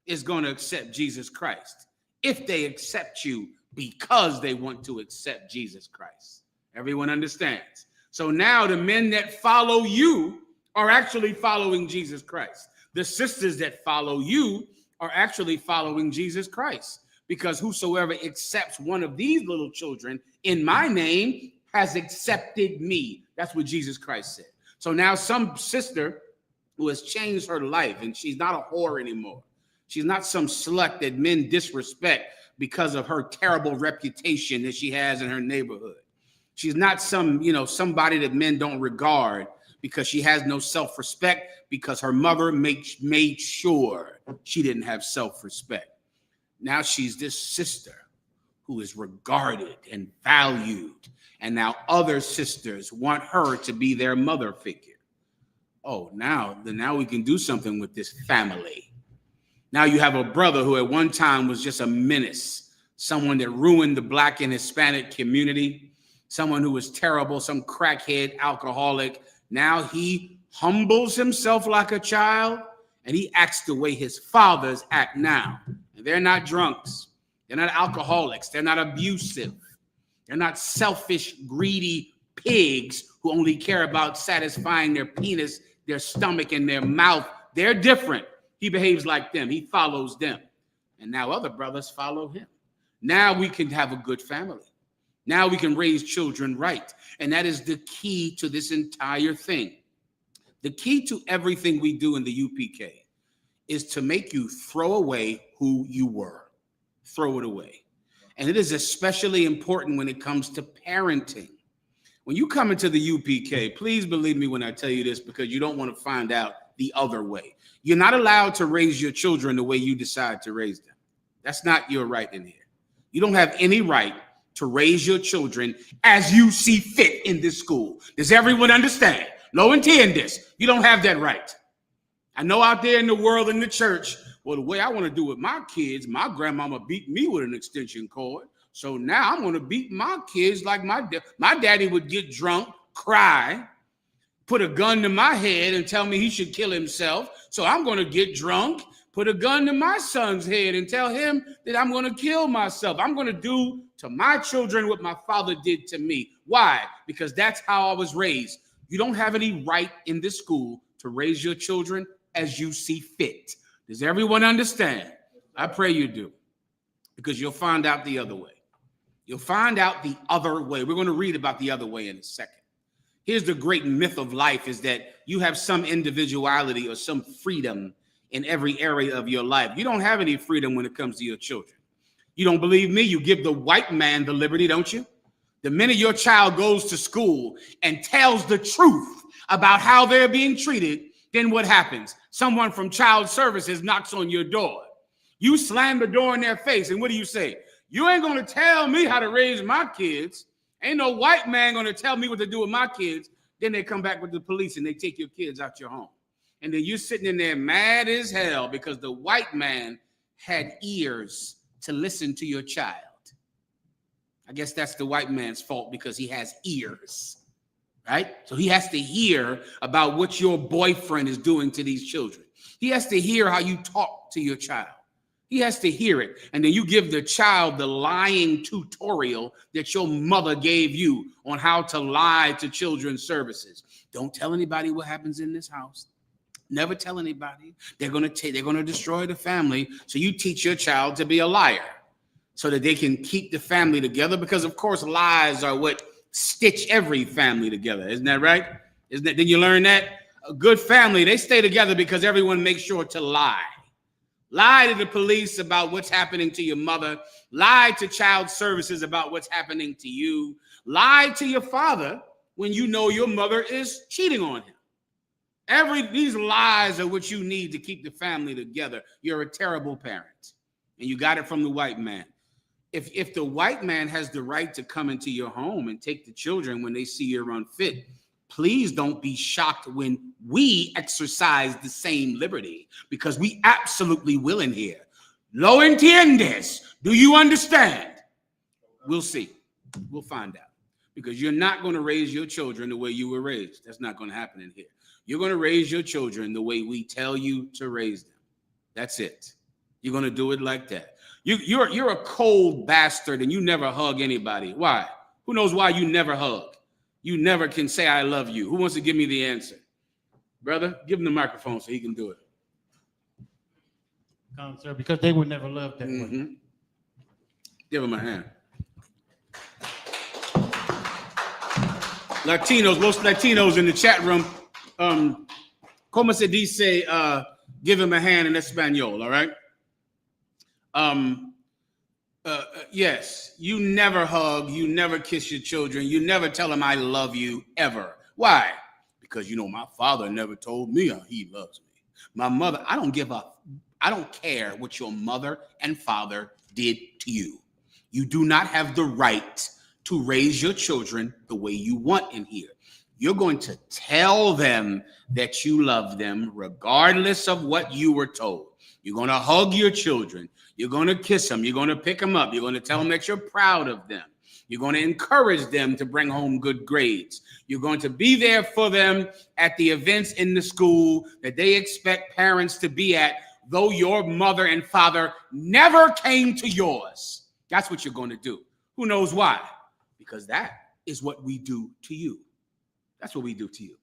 is going to accept Jesus Christ. If they accept you because they want to accept Jesus Christ. Everyone understands. So now the men that follow you are actually following Jesus Christ. The sisters that follow you are actually following Jesus Christ. Because whosoever accepts one of these little children in my name has accepted me. That's what Jesus Christ said. So now some sister who has changed her life, and she's not a whore anymore. She's not some slut that men disrespect because of her terrible reputation that she has in her neighborhood. She's not somebody that men don't regard because she has no self-respect because her mother made sure she didn't have self-respect. Now she's this sister who is regarded and valued. And now other sisters want her to be their mother figure. Oh, now we can do something with this family. Now you have a brother who at one time was just a menace, someone that ruined the Black and Hispanic community. someone who was terrible, some crackhead, alcoholic. Now he humbles himself like a child, and he acts the way his fathers act now. And they're not drunks. They're not alcoholics. They're not abusive. They're not selfish, greedy pigs who only care about satisfying their penis, their stomach, and their mouth. They're different. He behaves like them. He follows them. And now other brothers follow him. Now we can have a good family. Now we can raise children right. And that is the key to this entire thing. The key to everything we do in the UPK is to make you throw away who you were. Throw it away. And it is especially important when it comes to parenting. When you come into the UPK, please believe me when I tell you this, because you don't want to find out the other way. You're not allowed to raise your children the way you decide to raise them. That's not your right in here. You don't have any right to raise your children as you see fit in this school. Does everyone understand? No intend this. You don't have that right. I know out there in the world, in the church, well, the way I want to do with my kids, my grandmama beat me with an extension cord. So now I'm going to beat my kids like my daddy would get drunk, cry, put a gun to my head and tell me he should kill himself. So I'm going to get drunk, put a gun to my son's head and tell him that I'm going to kill myself. I'm going to do to my children what my father did to me. Why? Because that's how I was raised. You don't have any right in this school to raise your children as you see fit. Does everyone understand? I pray you do, because you'll find out the other way. You'll find out the other way. We're going to read about the other way in a second. Here's the great myth of life, is that you have some individuality or some freedom in every area of your life. You don't have any freedom when it comes to your children. You don't believe me? You give the white man the liberty, don't you? The minute your child goes to school and tells the truth about how they're being treated, then what happens? Someone from child services knocks on your door. You slam the door in their face, and what do you say? You ain't going to tell me how to raise my kids. Ain't no white man going to tell me what to do with my kids. Then they come back with the police and they take your kids out your home. And then you're sitting in there mad as hell because the white man had ears to listen to your child. I guess that's the white man's fault, because he has ears, right? So he has to hear about what your boyfriend is doing to these children. He has to hear how you talk to your child. He has to hear it. And then you give the child the lying tutorial that your mother gave you on how to lie to children's services. Don't tell anybody what happens in this house. Never tell anybody. They're going to destroy the family. So you teach your child to be a liar so that they can keep the family together, because of course lies are what stitch every family together. Isn't that right? Did you learn that? A good family, they stay together because everyone makes sure to lie. Lie to the police about what's happening to your mother. Lie to child services about what's happening to you. Lie to your father when you know your mother is cheating on him. These lies are what you need to keep the family together. You're a terrible parent, and you got it from the white man. If the white man has the right to come into your home and take the children when they see you're unfit, please don't be shocked when we exercise the same liberty, because we absolutely will in here. ¿Lo entiendes? Do you understand? We'll see. We'll find out, because you're not going to raise your children the way you were raised. That's not going to happen in here. You're going to raise your children the way we tell you to raise them. That's it. You're going to do it like that. You're a cold bastard and you never hug anybody. Why? Who knows why you never hug? You never can say, I love you. Who wants to give me the answer? Brother, give him the microphone so he can do it. Come, sir, because they would never love that way. Give him a hand. Latinos, most Latinos in the chat room, como se dice, give him a hand in Espanol, all right? Yes, you never hug, you never kiss your children, you never tell them I love you, ever. Why? Because, you know, my father never told me he loves me. My mother, I don't care what your mother and father did to you. You do not have the right to raise your children the way you want in here. You're going to tell them that you love them regardless of what you were told. You're going to hug your children. You're going to kiss them. You're going to pick them up. You're going to tell them that you're proud of them. You're going to encourage them to bring home good grades. You're going to be there for them at the events in the school that they expect parents to be at, though your mother and father never came to yours. That's what you're going to do. Who knows why? Because that is what we do to you. That's what we do to you.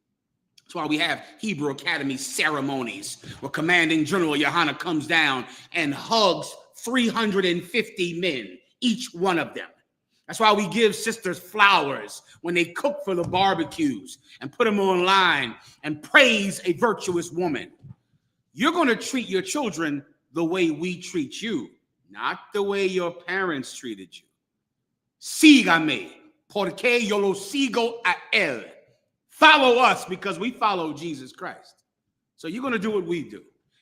That's why we have Hebrew Academy ceremonies where Commanding General YAHANNA comes down and hugs 350 men, each one of them. That's why we give sisters flowers when they cook for the barbecues and put them online and praise a virtuous woman. You're going to treat your children the way we treat you, not the way your parents treated you. Sígame, porque yo lo sigo a él. Follow us because we follow Jesus Christ. So you're going to do what we do.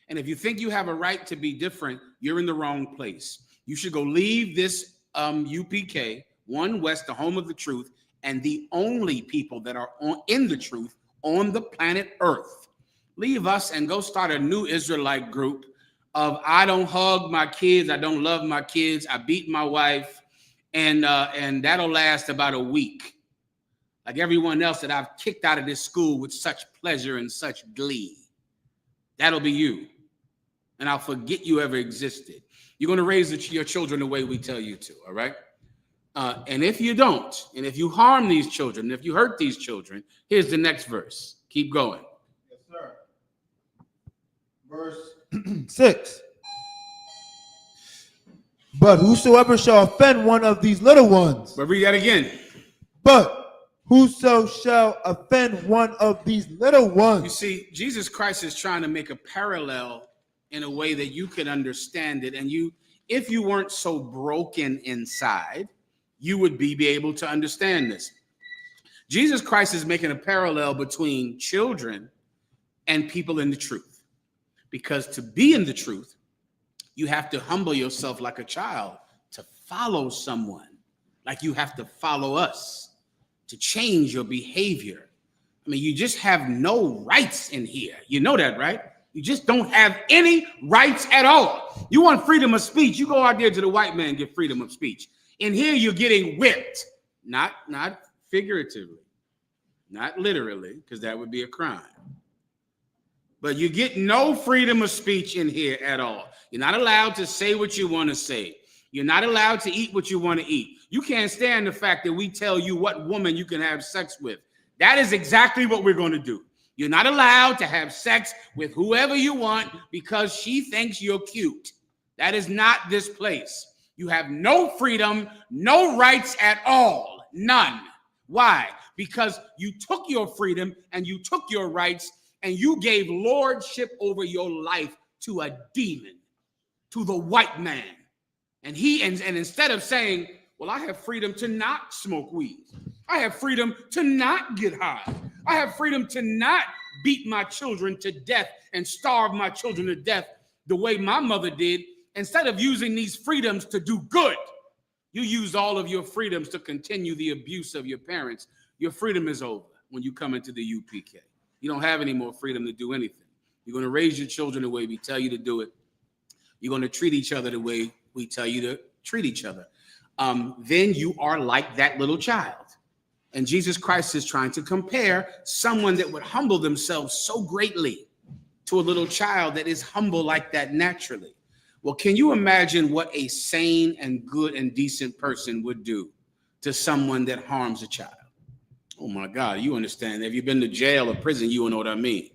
And if you think you have a right to be different, you're in the wrong place. You should go leave this UPK, One West, the home of the truth, and the only people that are in the truth on the planet Earth. Leave us and go start a new Israelite group of I don't hug my kids, I don't love my kids, I beat my wife, and that'll last about a week. Like everyone else that I've kicked out of this school with such pleasure and such glee. That'll be you. And I'll forget you ever existed. You're going to raise your children the way we tell you to, all right? And if you don't, and if you harm these children, if you hurt these children, here's the next verse. Keep going. Yes, sir. Verse 6. But whosoever shall offend one of these little ones. But read that again. But whoso shall offend one of these little ones. You see, Jesus Christ is trying to make a parallel in a way that you can understand it. And if you weren't so broken inside, you would be able to understand this. Jesus Christ is making a parallel between children and people in the truth. Because to be in the truth, you have to humble yourself like a child to follow someone, like you have to follow us. To change your behavior. I mean, you just have no rights in here. You know that, right? You just don't have any rights at all. You want freedom of speech, you go out there to the white man and get freedom of speech. In here, you're getting whipped. Not figuratively, not literally, because that would be a crime. But you get no freedom of speech in here at all. You're not allowed to say what you want to say. You're not allowed to eat what you want to eat. You can't stand the fact that we tell you what woman you can have sex with. That is exactly what we're going to do. You're not allowed to have sex with whoever you want because she thinks you're cute. That is not this place. You have no freedom, no rights at all. None. Why? Because you took your freedom and you took your rights and you gave lordship over your life to a demon, to the white man. And instead of saying, well, I have freedom to not smoke weed. I have freedom to not get high. I have freedom to not beat my children to death and starve my children to death the way my mother did. Instead of using these freedoms to do good, you use all of your freedoms to continue the abuse of your parents. Your freedom is over when you come into the UPK. You don't have any more freedom to do anything. You're going to raise your children the way we tell you to do it. You're going to treat each other the way we tell you to treat each other. Then you are like that little child. And Jesus Christ is trying to compare someone that would humble themselves so greatly to a little child that is humble like that naturally. Well, can you imagine what a sane and good and decent person would do to someone that harms a child? Oh my God, you understand. If you've been to jail or prison, you will know what I mean.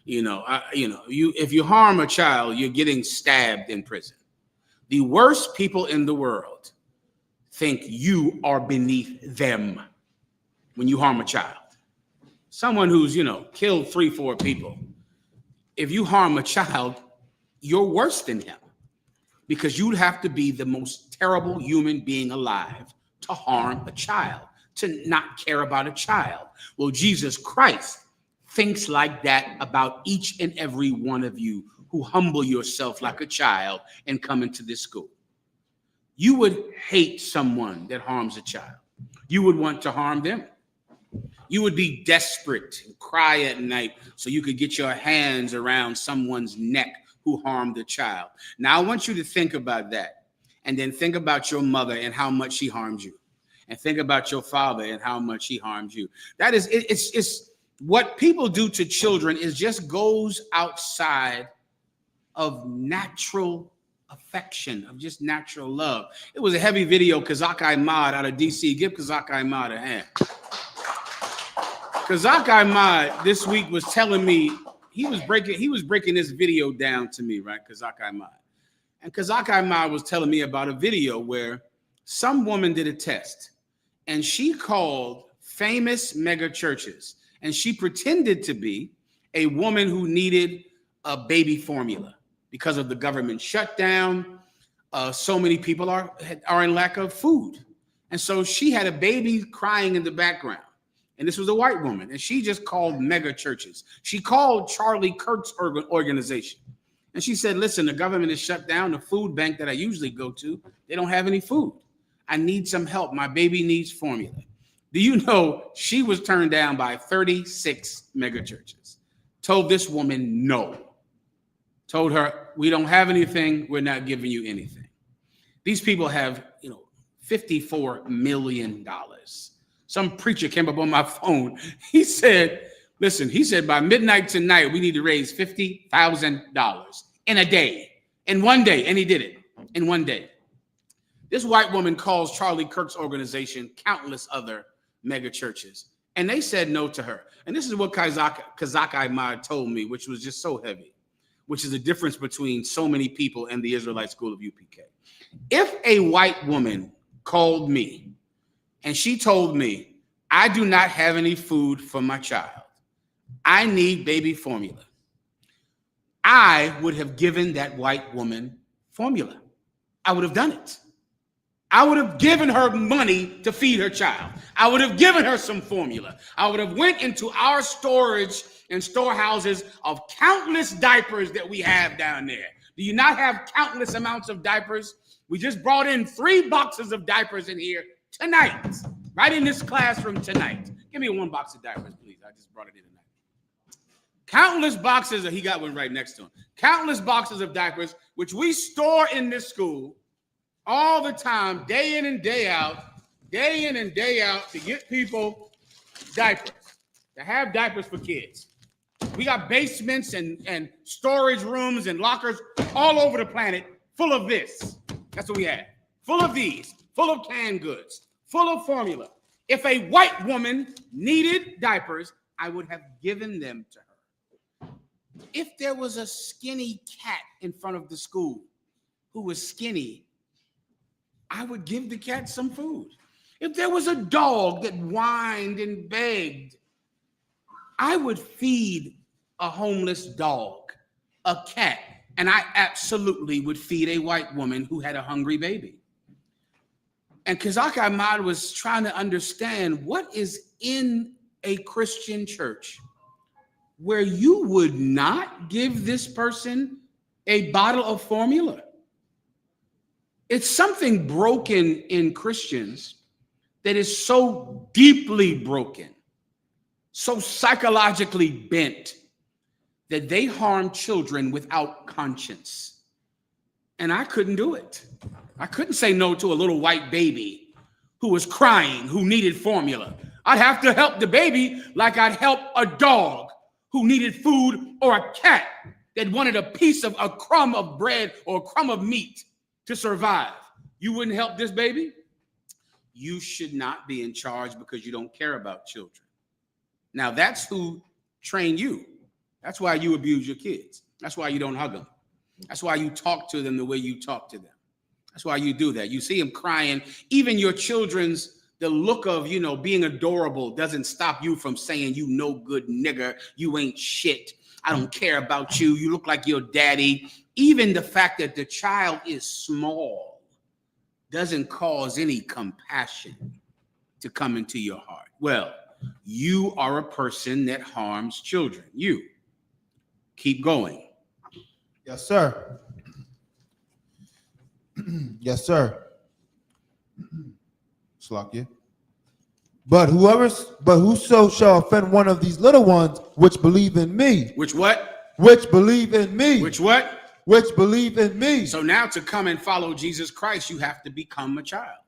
If you harm a child, you're getting stabbed in prison. The worst people in the world think you are beneath them when you harm a child. Someone who's, killed 3-4 people. If you harm a child, you're worse than him because you'd have to be the most terrible human being alive to harm a child, to not care about a child. Well, Jesus Christ thinks like that about each and every one of you who humble yourself like a child and come into this school. You would hate someone that harms a child. You would want to harm them. You would be desperate and cry at night so you could get your hands around someone's neck who harmed a child. Now, I want you to think about that and then think about your mother and how much she harmed you. and think about your father and how much he harmed you. That is, it's what people do to children is just goes outside of natural affection, of just natural love. It was a heavy video. Kazak Ahmad out of DC. Give Kazak Ahmad a hand. Kazak Ahmad this week was telling me he was breaking this video down to me, right? Kazak Ahmad. And Kazak Ahmad was telling me about a video where some woman did a test and she called famous mega churches and she pretended to be a woman who needed a baby formula because of the government shutdown. So many people are in lack of food. And so she had a baby crying in the background. And this was a white woman. And she just called mega churches. She called Charlie Kirk's organization. And she said, listen, the government is shut down. The food bank that I usually go to, they don't have any food. I need some help. My baby needs formula. Do you know she was turned down by 36 mega churches? Told this woman no. Told her, we don't have anything. We're not giving you anything. These people have, $54 million. Some preacher came up on my phone. He said, listen, by midnight tonight, we need to raise $50,000 in a day, in one day. And he did it in one day. This white woman calls Charlie Kirk's organization, countless other mega churches, and they said no to her. And this is what Kazak Ahmad told me, which was just so heavy, which is the difference between so many people and the Israelite school of UPK. If a white woman called me and she told me, I do not have any food for my child, I need baby formula, I would have given that white woman formula. I would have done it. I would have given her money to feed her child. I would have given her some formula. I would have went into our storage and storehouses of countless diapers that we have down there. Do you not have countless amounts of diapers? We just brought in 3 boxes of diapers in here tonight, right in this classroom tonight. Give me 1 box of diapers, please. I just brought it in tonight. Countless boxes, he got one right next to him. Countless boxes of diapers, which we store in this school all the time, day in and day out, to get people diapers, to have diapers for kids. We got basements and storage rooms and lockers all over the planet full of this. That's what we had. Full of these, full of canned goods, full of formula. If a white woman needed diapers, I would have given them to her. If there was a skinny cat in front of the school who was skinny, I would give the cat some food. If there was a dog that whined and begged, I would feed a homeless dog, a cat, and I absolutely would feed a white woman who had a hungry baby. And Kazak Ahmad was trying to understand what is in a Christian church where you would not give this person a bottle of formula. It's something broken in Christians that is so deeply broken, so psychologically bent, that they harm children without conscience. And I couldn't do it. I couldn't say no to a little white baby who was crying, who needed formula. I'd have to help the baby like I'd help a dog who needed food, or a cat that wanted a crumb of bread or a crumb of meat to survive. You wouldn't help this baby? You should not be in charge because you don't care about children. Now, that's who trained you. That's why you abuse your kids. That's why you don't hug them. That's why you talk to them the way you talk to them. That's why you do that. You see them crying. Even your children's, the look of, being adorable doesn't stop you from saying, you no good nigger, you ain't shit. I don't care about you. You look like your daddy. Even the fact that the child is small doesn't cause any compassion to come into your heart. Well, you are a person that harms children. You keep going. Yes, sir. Yes, sir. Slakia. But whoso shall offend one of these little ones which believe in me. Which what? Which believe in me. Which what? Which believe in me. So now to come and follow Jesus Christ, you have to become a child.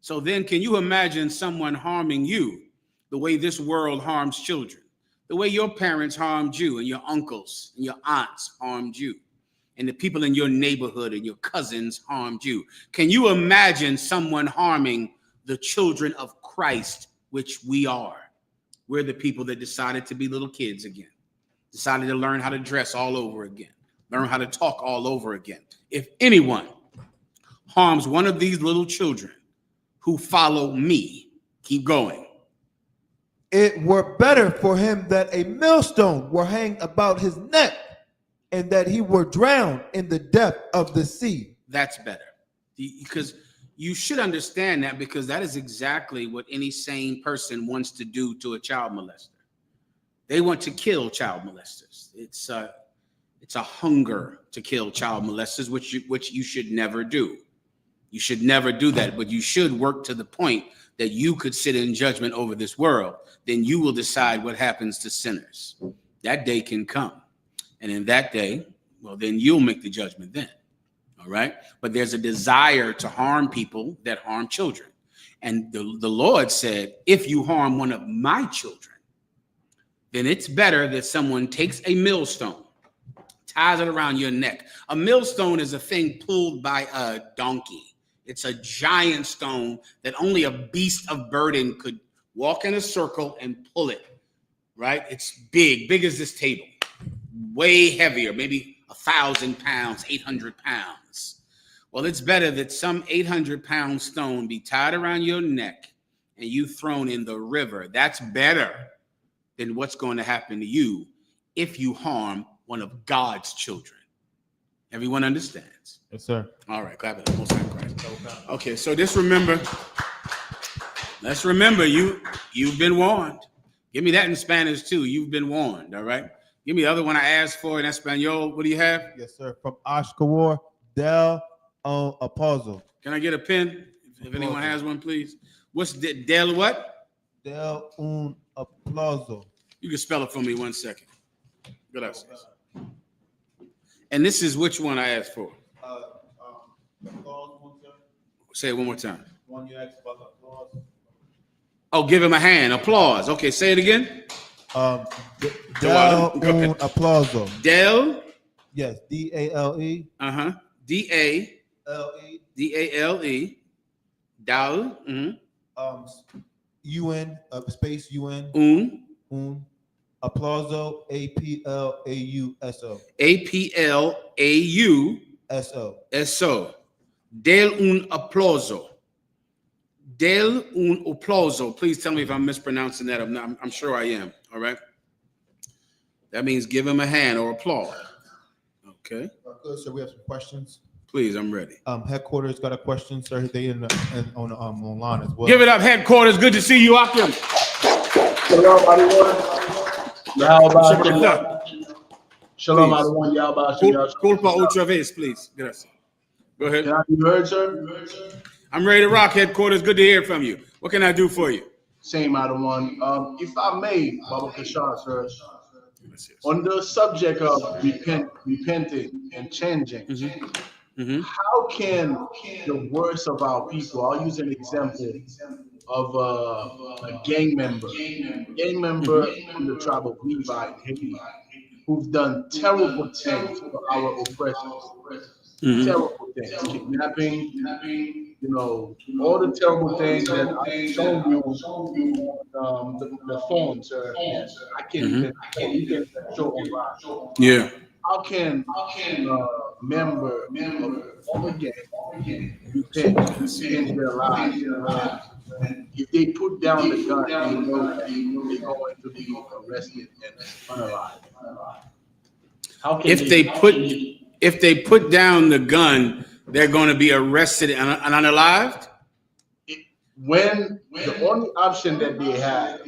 So then can you imagine someone harming you the way this world harms children, the way your parents harmed you and your uncles and your aunts harmed you and the people in your neighborhood and your cousins harmed you? Can you imagine someone harming the children of Christ, which we are? We're the people that decided to be little kids again, decided to learn how to dress all over again, learn how to talk all over again. If anyone harms one of these little children who follow me, keep going. It were better for him that a millstone were hanged about his neck, and that he were drowned in the depth of the sea. That's better. Because you should understand that, because that is exactly what any sane person wants to do to a child molester. They want to kill child molesters. It's a hunger to kill child molesters, which you should never do. You should never do that, but you should work to the point that you could sit in judgment over this world. Then you will decide what happens to sinners. That day can come. And in that day, well, then you'll make the judgment then. All right. But there's a desire to harm people that harm children. And the Lord said, if you harm one of my children, then it's better that someone takes a millstone, ties it around your neck. A millstone is a thing pulled by a donkey. It's a giant stone that only a beast of burden could walk in a circle and pull it, right? It's big as this table, way heavier, maybe 1,000 pounds, 800 pounds. Well, it's better that some 800-pound stone be tied around your neck and you thrown in the river. That's better than what's going to happen to you if you harm one of God's children. Everyone understands? Yes, sir. All right, clap it up. Most high Christ. Okay, so let's remember, you've been warned. Give me that in Spanish too. You've been warned, all right? Give me the other one I asked for in Espanol. What do you have? Yes, sir. From Ashkawar, del Apozo. Can I get a pen? If anyone has one, please. What's del what? Del un aplauso. You can spell it for me 1 second. Gracias. And this is which one I asked for? Say it one more time. One you asked about the applause. Oh, give him a hand. Applause. Okay, say it again. Del un aplauso. Del. Yes, D-A-L-E. D-A-L-E. D-A-L-E. Dal. U-N, space U-N. Un. Applauso, A-P-L-A-U-S-O. A-P-L-A-U. S-O. Del un applauso. Del un applauso. Please tell me if I'm mispronouncing that. I'm sure I am. All right. That means give him a hand or applaud. Okay. Good, sir. We have some questions. Please, I'm ready. Headquarters got a question, sir. They online as well. Give it up, headquarters. Good to see you, Akim. Shalom, everyone. Culpa otra vez, please. Gracias. Go ahead. Can I be heard, sir? I'm ready to rock, headquarters. Good to hear from you. What can I do for you? Same, one. If I may, Baba Kashar, sir, on the subject of repenting and changing, how can the worst of our people, I'll use an example of a gang member from the tribe of Levi in Haiti, who've done terrible things for our oppressors. Terrible things, kidnapping, all the terrible things that I've shown you on the phone, sir. I can't even show online. Yeah. How can a member of a gang change their lives? If they put down the gun, they know that they're going to be arrested and unalived. How can if they put down the gun, they're going to be arrested and unalived? When the only option that they have,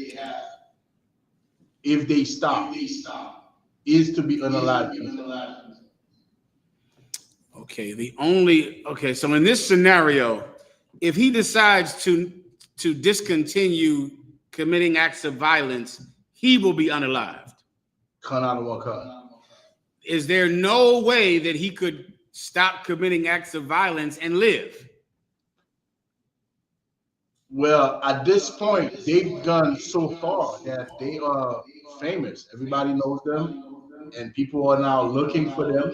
if they stop, is to be unalived. Okay, so in this scenario, if he decides to discontinue committing acts of violence, he will be unalived. Is there no way that he could stop committing acts of violence and live? Well, at this point, they've gone so far that they are famous. Everybody knows them, and people are now looking for them.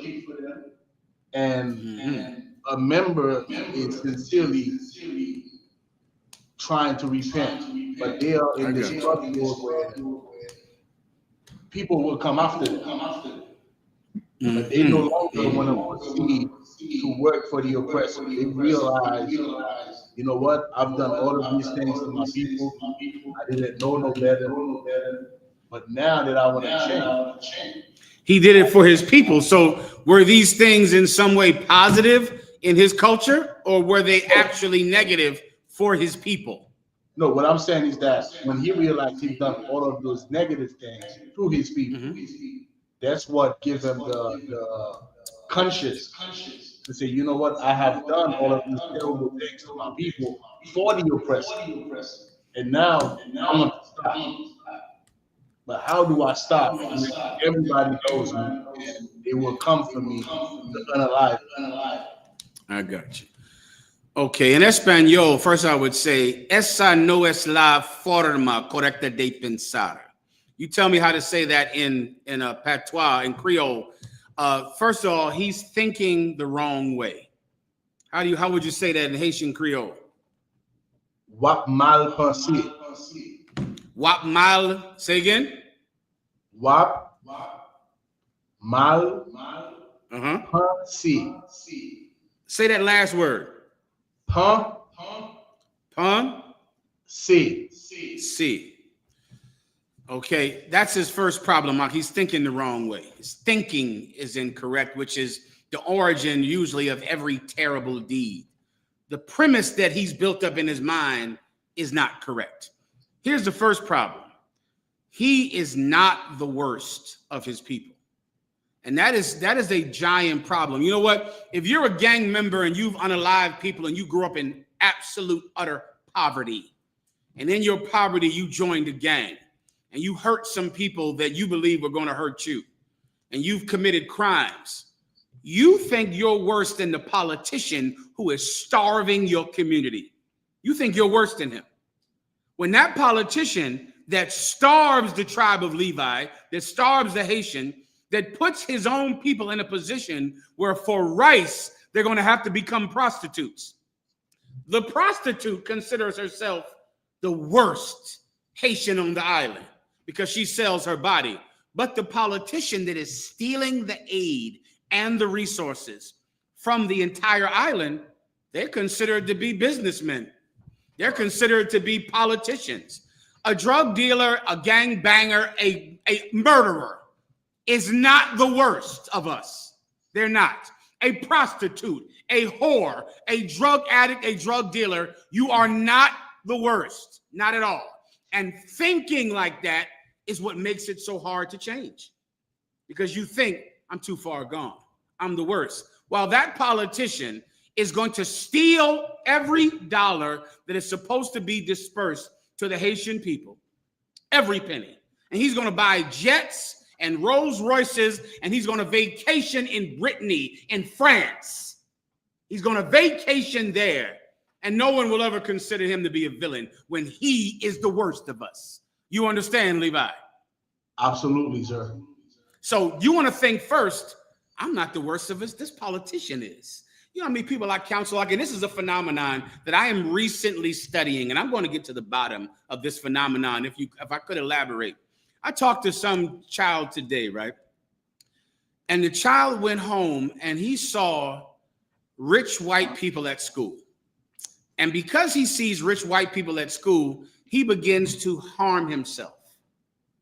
And a member is sincerely trying to repent, but they are in this crossroad where people will come after them. But they no longer want to proceed to work for the oppressor. They realize, you know what? I've done all of these things to my people. I didn't know no better. But now that I want to change. He did it for his people. So were these things in some way positive in his culture, or were they actually negative for his people? No, what I'm saying is that when he realized he's done all of those negative things to his people, that's what gives him the conscience to say, you know what, I have done all of these terrible things to my people for the oppressor. And now I'm going to stop. But how do I stop? Everybody knows me, and they will come for me to unalive. I got you. Okay, in Espanol, first I would say, esa no es la forma correcta de pensar. You tell me how to say that in a patois, in Creole. First of all, he's thinking the wrong way. How would you say that in Haitian Creole? Wap mal pensé. Wap mal, say again? Wap mal pensé. Say that last word. See. Okay, that's his first problem, Mark. He's thinking the wrong way. His thinking is incorrect, which is the origin usually of every terrible deed. The premise that he's built up in his mind is not correct. Here's the first problem. He is not the worst of his people. And that is a giant problem. You know what? If you're a gang member and you've unalived people and you grew up in absolute utter poverty, and in your poverty you joined a gang and you hurt some people that you believe were going to hurt you, and you've committed crimes, you think you're worse than the politician who is starving your community. You think you're worse than him. When that politician that starves the tribe of Levi, that starves the Haitian, that puts his own people in a position where for rice, they're going to have to become prostitutes. The prostitute considers herself the worst Haitian on the island because she sells her body. But the politician that is stealing the aid and the resources from the entire island, they're considered to be businessmen. They're considered to be politicians. A drug dealer, a gang banger, a murderer is not the worst of us. They're not. A prostitute, a whore, a drug addict, a drug dealer, you are not the worst. Not at all. And thinking like that is what makes it so hard to change. Because you think, I'm too far gone. I'm the worst. While that politician is going to steal every dollar that is supposed to be dispersed to the Haitian people, every penny. And he's going to buy jets and Rolls Royces, and he's going to vacation in Brittany, in France. He's going to vacation there, and no one will ever consider him to be a villain when he is the worst of us. You understand, Levi? Absolutely, sir. So you want to think first, I'm not the worst of us. This politician is. You know how many people I counsel, and this is a phenomenon that I am recently studying, and I'm going to get to the bottom of this phenomenon if I could elaborate. I talked to some child today, right? And the child went home and he saw rich white people at school. And because he sees rich white people at school, he begins to harm himself,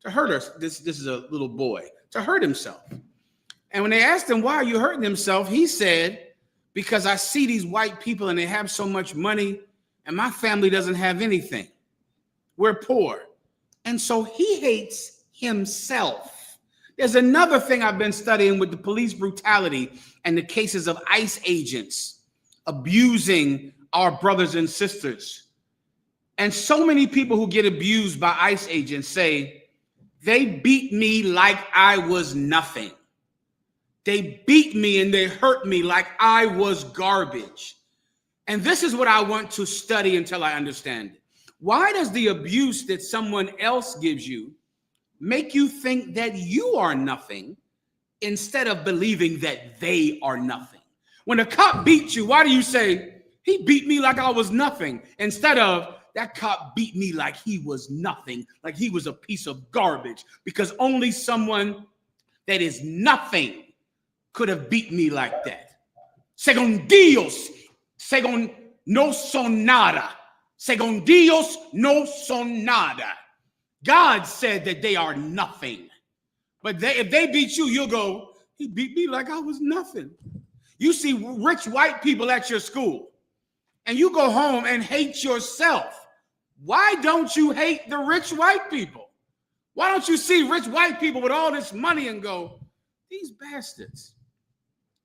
to hurt us. This is a little boy, to hurt himself. And when they asked him, why are you hurting himself? He said, because I see these white people and they have so much money and my family doesn't have anything. We're poor. And so he hates himself. There's another thing I've been studying with the police brutality and the cases of ICE agents abusing our brothers and sisters. And so many people who get abused by ICE agents say, they beat me like I was nothing. They beat me and they hurt me like I was garbage. And this is what I want to study until I understand it. Why does the abuse that someone else gives you make you think that you are nothing instead of believing that they are nothing? When a cop beats you, why do you say, he beat me like I was nothing, instead of that cop beat me like he was nothing, like he was a piece of garbage, because only someone that is nothing could have beat me like that. Según Dios, según no son nada. Según Dios, no son nada. God said that they are nothing. But if they beat you, you'll go, he beat me like I was nothing. You see rich white people at your school, and you go home and hate yourself. Why don't you hate the rich white people? Why don't you see rich white people with all this money and go, these bastards?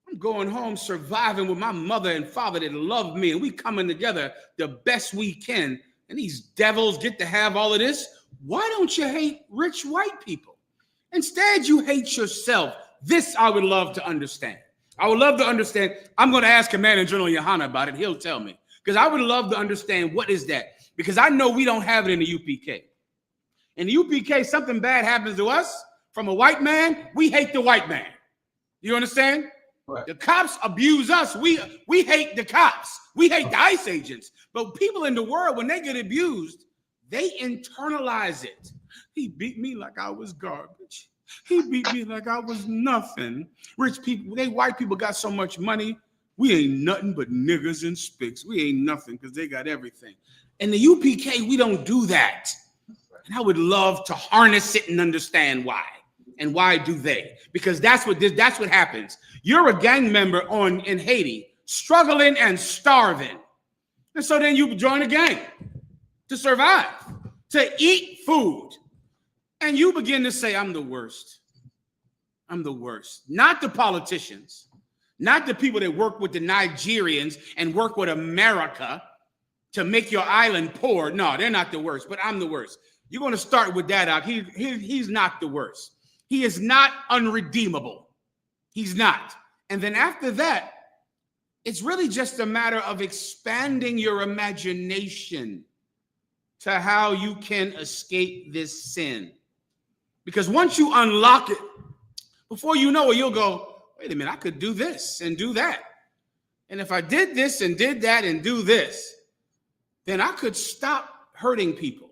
I'm going home surviving with my mother and father that love me, and we coming together the best we can, and these devils get to have all of this. Why don't you hate rich white people? Instead, you hate yourself. This I would love to understand. I would love to understand. I'm going to ask Commander General YAHANNA about it. He'll tell me, because I would love to understand what is that, because I know we don't have it in the UPK. In the UPK, something bad happens to us from a white man, we hate the white man. You understand? Right. The cops abuse us. We hate the cops. We hate the ICE agents. But people in the world, when they get abused, they internalize it. He beat me like I was garbage. He beat me like I was nothing. Rich people, white people got so much money. We ain't nothing but niggas and spicks. We ain't nothing because they got everything. In the UPK, we don't do that. And I would love to harness it and understand why. And why do they? Because that's what happens. You're a gang member in Haiti, struggling and starving. And so then you join a gang to survive, to eat food. And you begin to say, I'm the worst. I'm the worst. Not the politicians, not the people that work with the Nigerians and work with America to make your island poor. No, they're not the worst, but I'm the worst. You're going to start with that out. He's not the worst. He is not unredeemable. He's not. And then after that, it's really just a matter of expanding your imagination to how you can escape this sin. Because once you unlock it, before you know it, you'll go, wait a minute, I could do this and do that. And if I did this and did that and do this, then I could stop hurting people.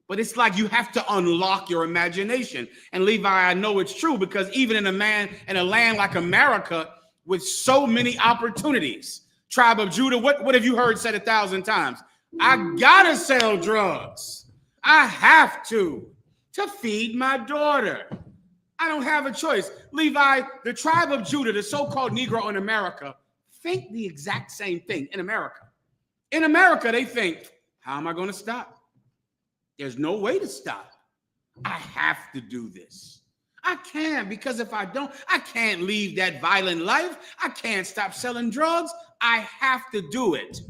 But it's like you have to unlock your imagination. And Levi, I know it's true, because even in a land like America with so many opportunities, Tribe of Judah, what have you heard said 1,000 times? I gotta sell drugs. I have to feed my daughter. I don't have a choice. Levi, the Tribe of Judah, the so-called Negro in America, think the exact same thing in America. In America, they think, how am I going to stop? There's no way to stop. I have to do this. I can, because if I don't, I can't leave that violent life. I can't stop selling drugs. I have to do it.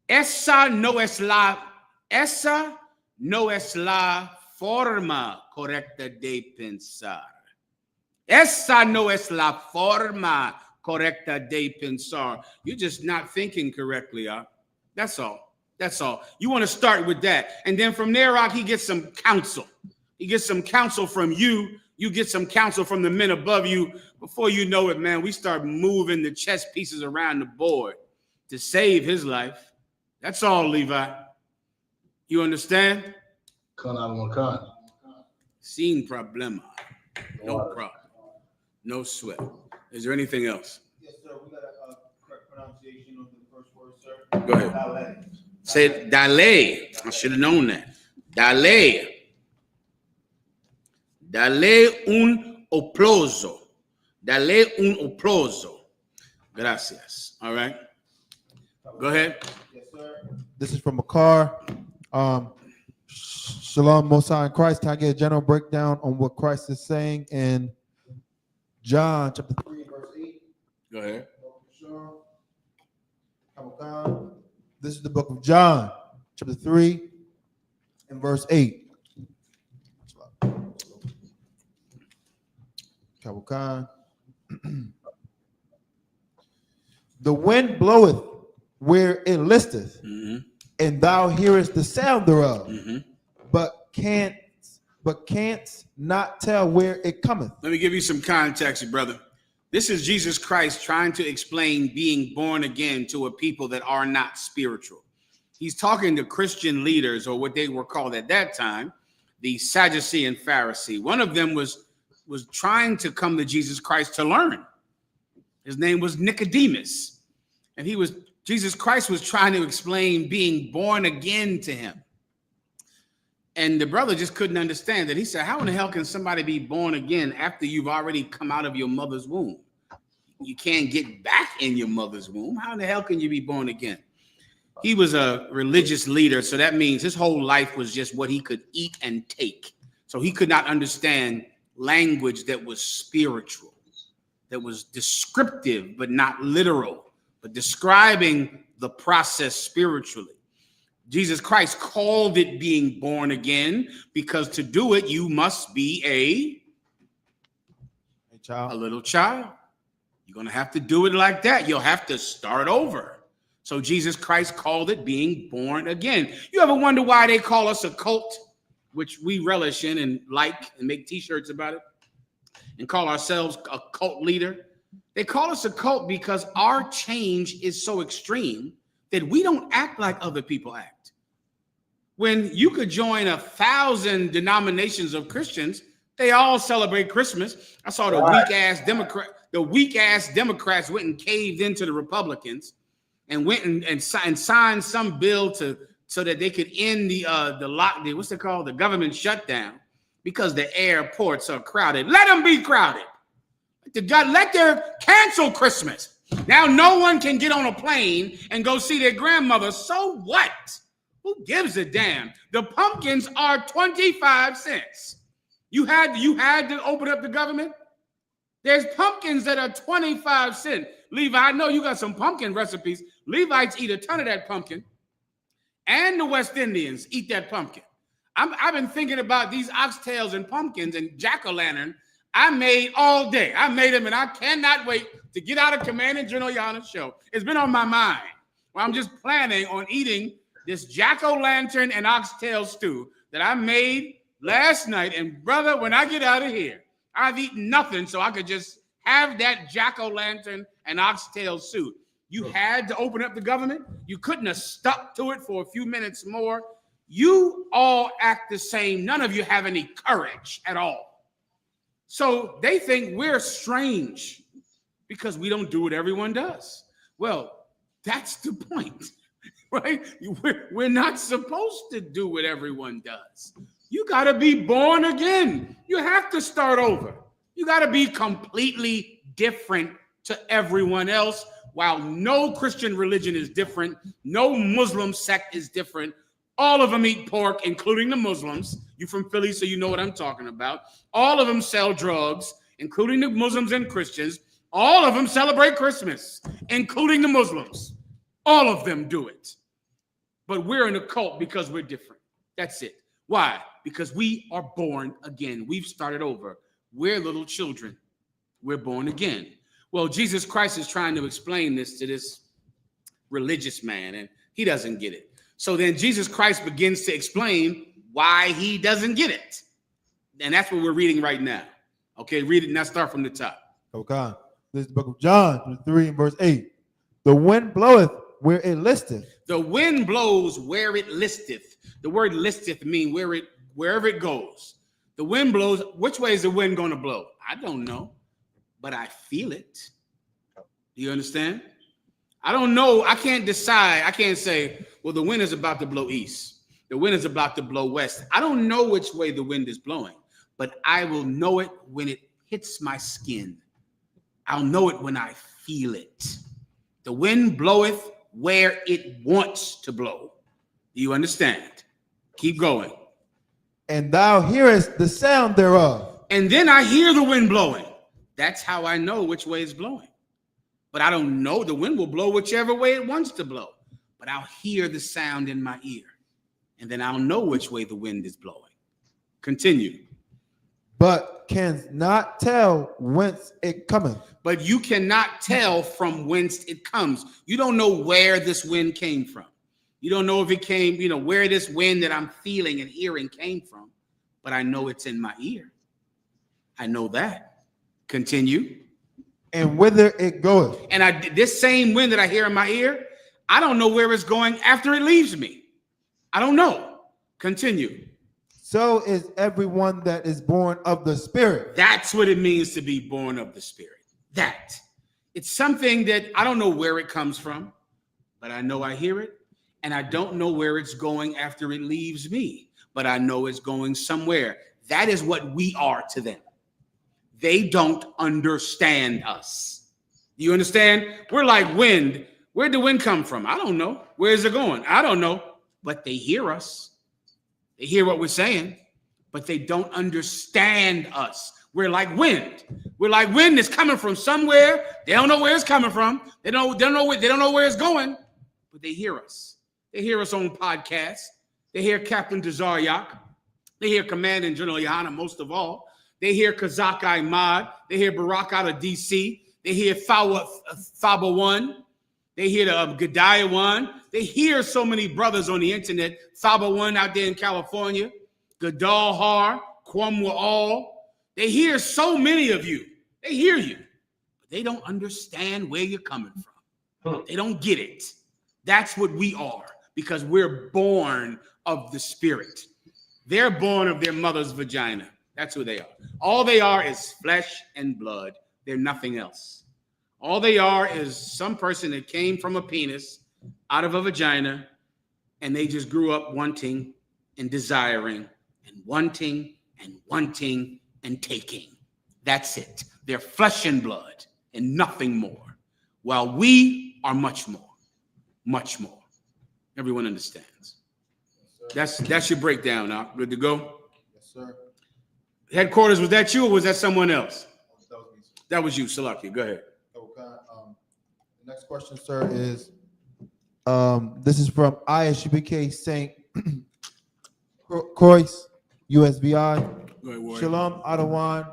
Esa no es la forma correcta de pensar. Esa no es la forma correcta de pensar. You're just not thinking correctly, huh? That's all. That's all. You want to start with that. And then from there out, he gets some counsel. He gets some counsel from you. You get some counsel from the men above you. Before you know it, man, we start moving the chess pieces around the board to save his life. That's all, Levi. You understand? Sin problema. No problem. No sweat. Is there anything else? Yes, sir. We got a correct pronunciation of the first word, sir. Go ahead. Say dale. I should have known that. Dale. Dale un aplauso. Dale un aplauso. Gracias. All right. Go ahead. Yes, sir. This is from Makar. Shalom, Most High in Christ. Can I get a general breakdown on what Christ is saying in John chapter 3, verse 8? Go ahead. This is the book of John, chapter 3, and verse 8. The wind bloweth where it listeth, and thou hearest the sound thereof, Mm-hmm. but canst not tell where it cometh. Let me give you some context, brother. This is Jesus Christ trying to explain being born again to a people that are not spiritual. He's talking to Christian leaders, or what they were called at that time, the Sadducee and Pharisee. One of them was trying to come to Jesus Christ to learn. His name was Nicodemus. And Jesus Christ was trying to explain being born again to him. And the brother just couldn't understand that. He said, how in the hell can somebody be born again after you've already come out of your mother's womb? You can't get back in your mother's womb. How in the hell can you be born again? He was a religious leader, so that means his whole life was just what he could eat and take. So he could not understand language that was spiritual, that was descriptive but not literal, but describing the process spiritually. Jesus Christ called it being born again because to do it, you must be a little child. You're going to have to do it like that. You'll have to start over. So Jesus Christ called it being born again. You ever wonder why they call us a cult, which we relish in and like and make t-shirts about it and call ourselves a cult leader? They call us a cult because our change is so extreme that we don't act like other people act. When you could join 1,000 denominations of Christians, they all celebrate Christmas. I saw the weak-ass Democrats went and caved into the Republicans and went and signed some bill so that they could end the government shutdown because the airports are crowded. Let them be crowded. Let them cancel Christmas. Now no one can get on a plane and go see their grandmother. So what? Who gives a damn? The pumpkins are 25 cents. You had to open up the government. There's pumpkins that are 25 cents. Levi, I know you got some pumpkin recipes. Levites eat a ton of that pumpkin. And the West Indians eat that pumpkin. I've been thinking about these oxtails and pumpkins and jack-o'-lantern I made all day. I made them, and I cannot wait to get out of Command and General YAHANNA's show. It's been on my mind. Well, I'm just planning on eating this jack-o'-lantern and oxtail stew that I made last night. And brother, when I get out of here, I've eaten nothing, so I could just have that jack-o'-lantern and oxtail stew. You had to open up the government. You couldn't have stuck to it for a few minutes more. You all act the same. None of you have any courage at all. So they think we're strange because we don't do what everyone does. Well, that's the point, right? We're not supposed to do what everyone does. You got to be born again. You have to start over. You got to be completely different to everyone else. While no Christian religion is different, no Muslim sect is different. All of them eat pork, including the Muslims. You're from Philly, so you know what I'm talking about. All of them sell drugs, including the Muslims and Christians. All of them celebrate Christmas, including the Muslims. All of them do it. But we're in a cult because we're different. That's it. Why? Because we are born again. We've started over. We're little children. We're born again. Well, Jesus Christ is trying to explain this to this religious man, and he doesn't get it. So then Jesus Christ begins to explain why he doesn't get it. And that's what we're reading right now. Okay, read it. Now start from the top. Okay. This is the book of John, 3 and verse 8. The wind bloweth where it listeth. The wind blows where it listeth. The word listeth means wherever it goes. The wind blows. Which way is the wind going to blow? I don't know, but I feel it. Do you understand? I don't know. I can't decide. I can't say, well, the wind is about to blow east. The wind is about to blow west. I don't know which way the wind is blowing, but I will know it when it hits my skin. I'll know it when I feel it. The wind bloweth where it wants to blow. Do you understand? Keep going. And thou hearest the sound thereof. And then I hear the wind blowing. That's how I know which way it's blowing. But I don't know. The wind will blow whichever way it wants to blow. But I'll hear the sound in my ear. And then I'll know which way the wind is blowing. Continue. But cannot tell whence it cometh. But you cannot tell from whence it comes. You don't know where this wind came from. You don't know if it came, where this wind that I'm feeling and hearing came from, but I know it's in my ear. I know that. Continue. And whither it goeth. And this same wind that I hear in my ear, I don't know where it's going after it leaves me. I don't know. Continue. So is everyone that is born of the Spirit. That's what it means to be born of the Spirit. That. It's something that I don't know where it comes from, but I know I hear it. And I don't know where it's going after it leaves me, but I know it's going somewhere. That is what we are to them. They don't understand us. Do you understand? We're like wind. Where'd the wind come from? I don't know. Where is it going? I don't know. But they hear us. They hear what we're saying, but they don't understand us. We're like wind. We're like wind that's coming from somewhere. They don't know where it's coming from. They don't know where it's going, but they hear us. They hear us on podcasts. They hear Captain Tazaryak. They hear Commanding General Yahanna most of all. They hear Kazak Ahmad. They hear Barack out of D.C. They hear Faba One. They hear the Gadiah One. They hear so many brothers on the internet. Faba One out there in California. Gadal Har, Kwamwa All. They hear so many of you. They hear you. But they don't understand where you're coming from. They don't get it. That's what we are, because we're born of the Spirit. They're born of their mother's vagina. That's who they are. All they are is flesh and blood. They're nothing else. All they are is some person that came from a penis out of a vagina, and they just grew up wanting and desiring and wanting and wanting and taking. That's it. They're flesh and blood and nothing more, while we are much more. Much more. Everyone understands. That's your breakdown now. Good to go? Yes, sir. Headquarters, was that you or was that someone else? That was me, sir. That was you, Salaki. Go ahead. Okay. The next question, sir, is this is from I.S.U.P.K. Saint Croix, USVI. Go ahead, Warrior. Shalom, Adawan,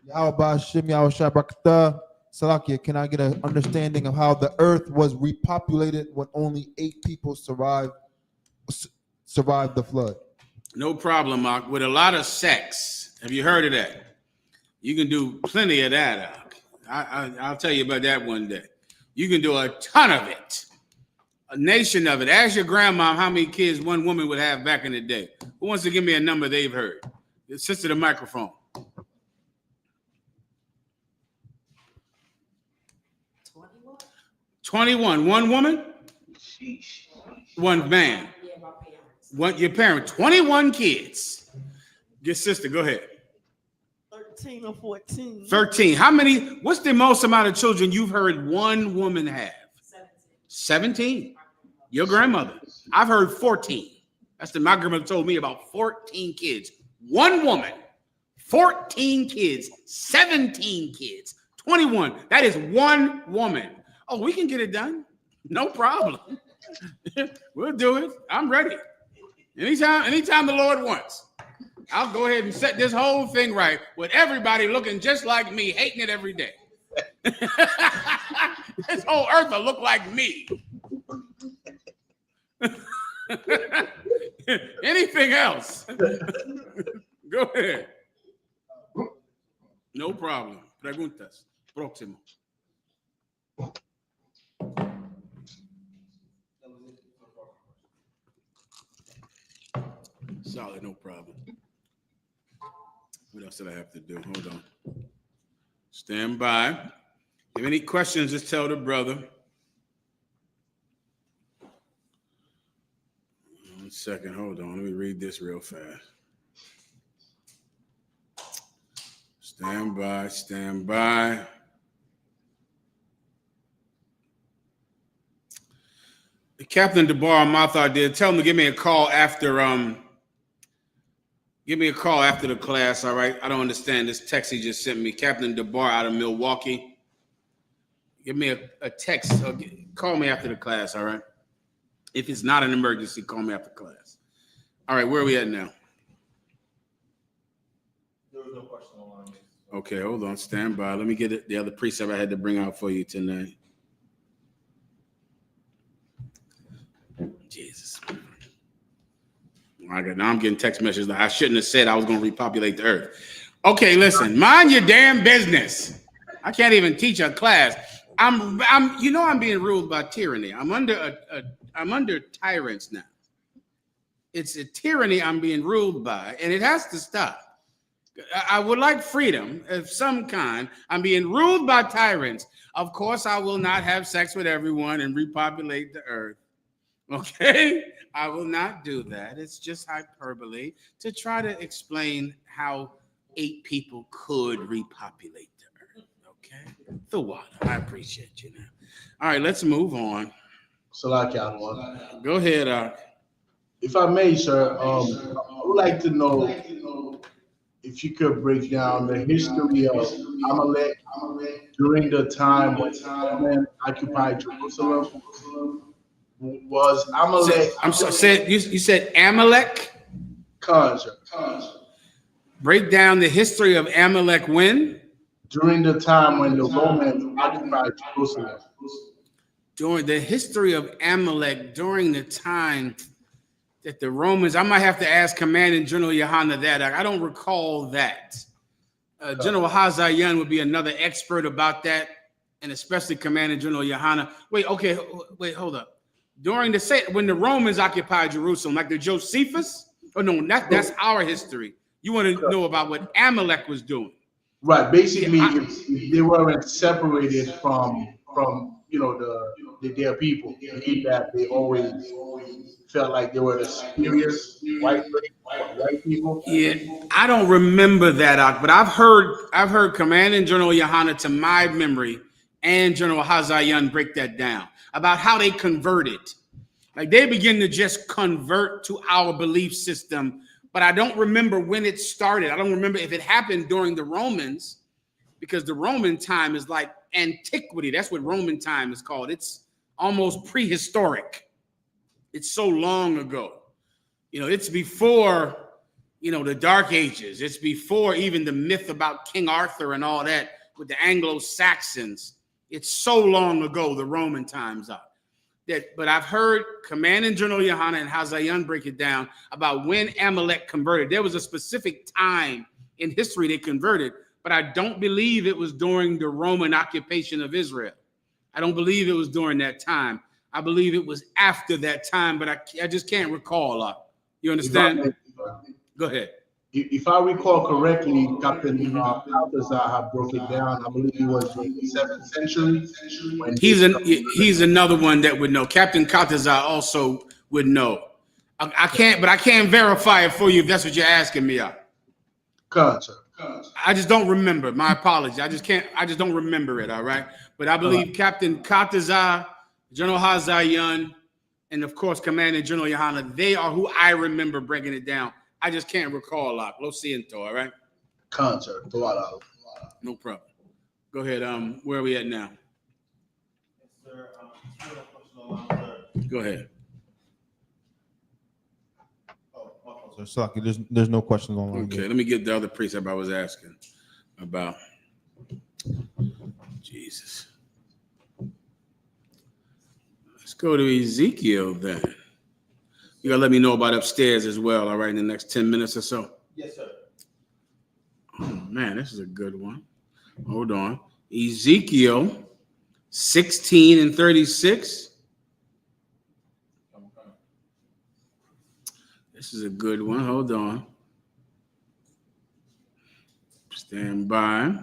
Yahweh Shem Yahweh Shabrakta. Salakia, can I get an understanding of how the earth was repopulated when only 8 people survived the flood? No problem, Mark. With a lot of sex. Have you heard of that? You can do plenty of that. I'll tell you about that one day. You can do a ton of it. A nation of it. Ask your grandma how many kids one woman would have back in the day. Who wants to give me a number they've heard? Sister, the microphone. 21. One woman? One man. Your parent. 21 kids. Your sister, go ahead. 13 or 14. 13. How many? What's the most amount of children you've heard one woman have? 17. Your grandmother. I've heard 14. My grandmother told me about 14 kids. One woman. 14 kids. 17 kids. 21. That is one woman. Oh, we can get it done. No problem. We'll do it. I'm ready. Anytime the Lord wants. I'll go ahead and set this whole thing right with everybody looking just like me, hating it every day. This whole earth will look like me. Anything else? Go ahead. No problem. Preguntas. Próximo. Solid, no problem. What else did I have to do? Hold on. Stand by. If you have any questions, just tell the brother. 1 second. Hold on. Let me read this real fast. Stand by. Stand by. Captain DeBar Mathar did tell him to give me a call after the class. All right. I don't understand this text he just sent me. Captain DeBar out of Milwaukee. Give me a text. Call me after the class. All right. If it's not an emergency, call me after class. All right. Where are we at now? There was no question online. Okay. Hold on. Stand by. Let me get the other precept I had to bring out for you tonight. Jesus. Now I'm getting text messages that I shouldn't have said I was going to repopulate the earth. Okay, listen, mind your damn business. I can't even teach a class. I'm being ruled by tyranny. I'm under tyrants now. It's a tyranny I'm being ruled by, and it has to stop. I would like freedom of some kind. I'm being ruled by tyrants. Of course, I will not have sex with everyone and repopulate the earth. Okay? I will not do that. It's just hyperbole to try to explain how 8 people could repopulate the earth. Okay? The water. I appreciate you now. All right, let's move on. Go ahead, If I may, sir, I would like to know if you could break down the history of Amalek during the time when Roman occupied Jerusalem. Was Amalek? You said Amalek? Sir. Break down the history of Amalek when? During the time when the Romans occupied Jerusalem. During the history of Amalek, during the time that the Romans, I might have to ask Commanding General YAHANNA that. I don't recall that. General Hazayan would be another expert about that, and especially Commanding General YAHANNA. Wait, hold up. When the Romans occupied Jerusalem, like the Josephus? Oh, no, that's our history. You want to know about what Amalek was doing. Right. Basically, if they weren't separated from their people, that they always felt like they were the superior white people. Yeah, I don't remember that, but I've heard Commanding General YAHANNA, to my memory, and General Hazayan break that down about how they converted. Like they begin to just convert to our belief system, but I don't remember when it started. I don't remember if it happened during the Romans, because the Roman time is like antiquity. That's what Roman time is called. It's almost prehistoric. It's so long ago. It's before, the Dark Ages. It's before even the myth about King Arthur and all that with the Anglo-Saxons. It's so long ago, the Roman times are. But I've heard Commanding General YAHANNA and Hazayan break it down about when Amalek converted. There was a specific time in history they converted, but I don't believe it was during the Roman occupation of Israel. I don't believe it was during that time. I believe it was after that time, but I just can't recall. You understand? Go ahead. If I recall correctly, Captain Balthazar broke it down. I believe he was in the 7th century. He's another one that would know. Captain Balthazar also would know. I can't verify it for you if that's what you're asking me. I just don't remember. My apologies. I just don't remember it. All right. But I believe Captain Balthazar, General Hazayan, and of course Commanding General YAHANNA, they are who I remember breaking it down. I just can't recall a lot. Lo siento, all right? No problem. Go ahead. Where are we at now? Go ahead. So there's no questions online. Okay, let me get the other precept I was asking about. Jesus. Let's go to Ezekiel then. You gotta let me know about upstairs as well, all right, in the next 10 minutes or so. Yes, sir. Oh man, this is a good one. Hold on. Ezekiel 16 and 36. This is a good one. Hold on. Stand by.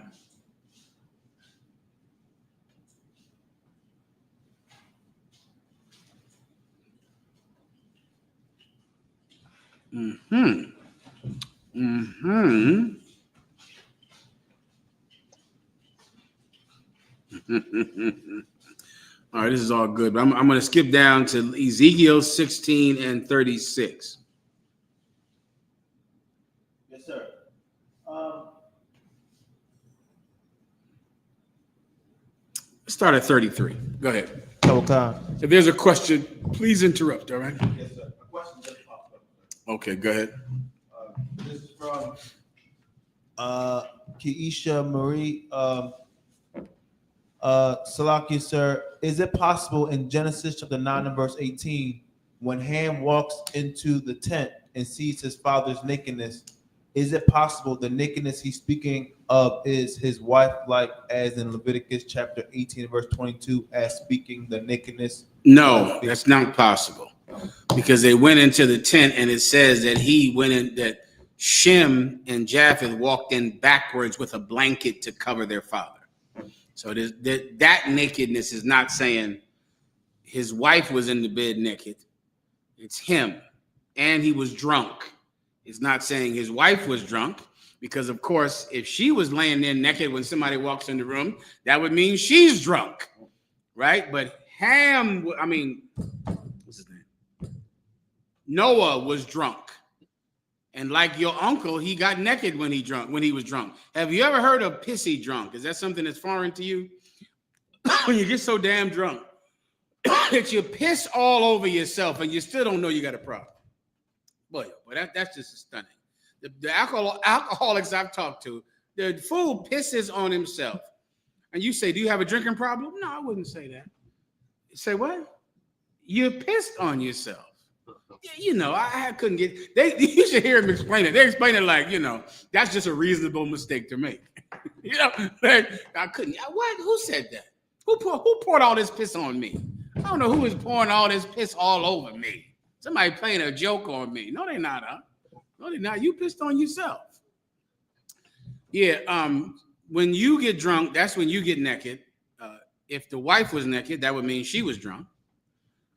All right, this is all good, but I'm going to skip down to Ezekiel 16 and 36. Yes, sir. Let's start at 33. Go ahead. Okay. If there's a question, please interrupt, all right? Yes, sir. A question just popped up. Okay, go ahead. This is from Keisha Marie. Salaki, sir, is it possible in Genesis chapter 9 and verse 18 when Ham walks into the tent and sees his father's nakedness, is it possible the nakedness he's speaking of is his wife, like as in Leviticus chapter 18, verse 22, as speaking the nakedness? No, that's not possible, because they went into the tent and it says that he went in, that Shem and Japheth walked in backwards with a blanket to cover their father. So that nakedness is not saying his wife was in the bed naked. It's him, and he was drunk. It's not saying his wife was drunk, because of course, if she was laying there naked when somebody walks in the room, that would mean she's drunk, right? But Ham, what's his name? Noah was drunk. And like your uncle, he got naked when he was drunk. Have you ever heard of pissy drunk? Is that something that's foreign to you? When you get so damn drunk that you piss all over yourself and you still don't know you got a problem. Boy, but that's just stunning. The alcoholics I've talked to, the fool pisses on himself. And you say, do you have a drinking problem? No, I wouldn't say that. You say, what? You pissed on yourself. You know, I couldn't get, you should hear them explain it. They explain it like, that's just a reasonable mistake to make. I couldn't, what? Who said that? Who poured all this piss on me? I don't know who is pouring all this piss all over me. Somebody playing a joke on me. No, they're not, huh? No, they're not. You pissed on yourself. Yeah, when you get drunk, that's when you get naked. If the wife was naked, that would mean she was drunk.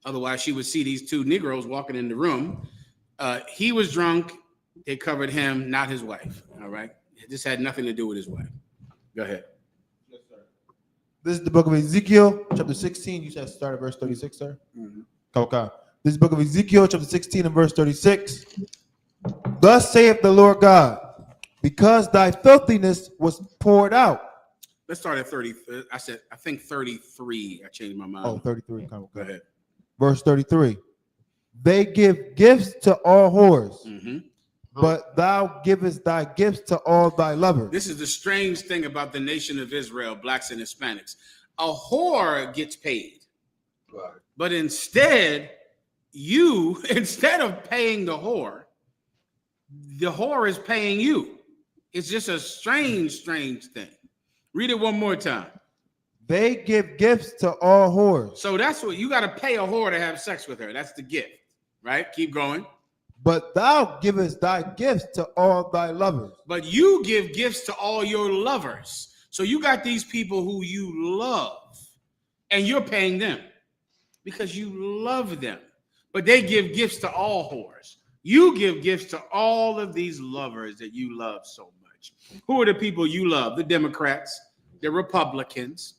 Otherwise, she would see these two Negroes walking in the room. He was drunk. They covered him, not his wife. All right? This had nothing to do with his wife. Go ahead. Yes, sir. This is the book of Ezekiel, chapter 16. You said start at verse 36, sir? Mm-hmm. Okay. This is the book of Ezekiel, chapter 16 and verse 36. Thus saith the Lord God, because thy filthiness was poured out. Let's start at 30. I think 33. I changed my mind. Oh, 33. Okay. Go ahead. Verse 33. They give gifts to all whores, but thou givest thy gifts to all thy lovers. This is the strange thing about the nation of Israel, blacks and Hispanics. A whore gets paid. Right. But instead of paying the whore is paying you. It's just a strange thing. Read it one more time. They give gifts to all whores. So that's what you got to pay a whore to have sex with her. That's the gift, right? Keep going. But thou givest thy gifts to all thy lovers. But you give gifts to all your lovers. So you got these people who you love, and you're paying them because you love them. But they give gifts to all whores. You give gifts to all of these lovers that you love so much. Who are the people you love? The Democrats, the Republicans,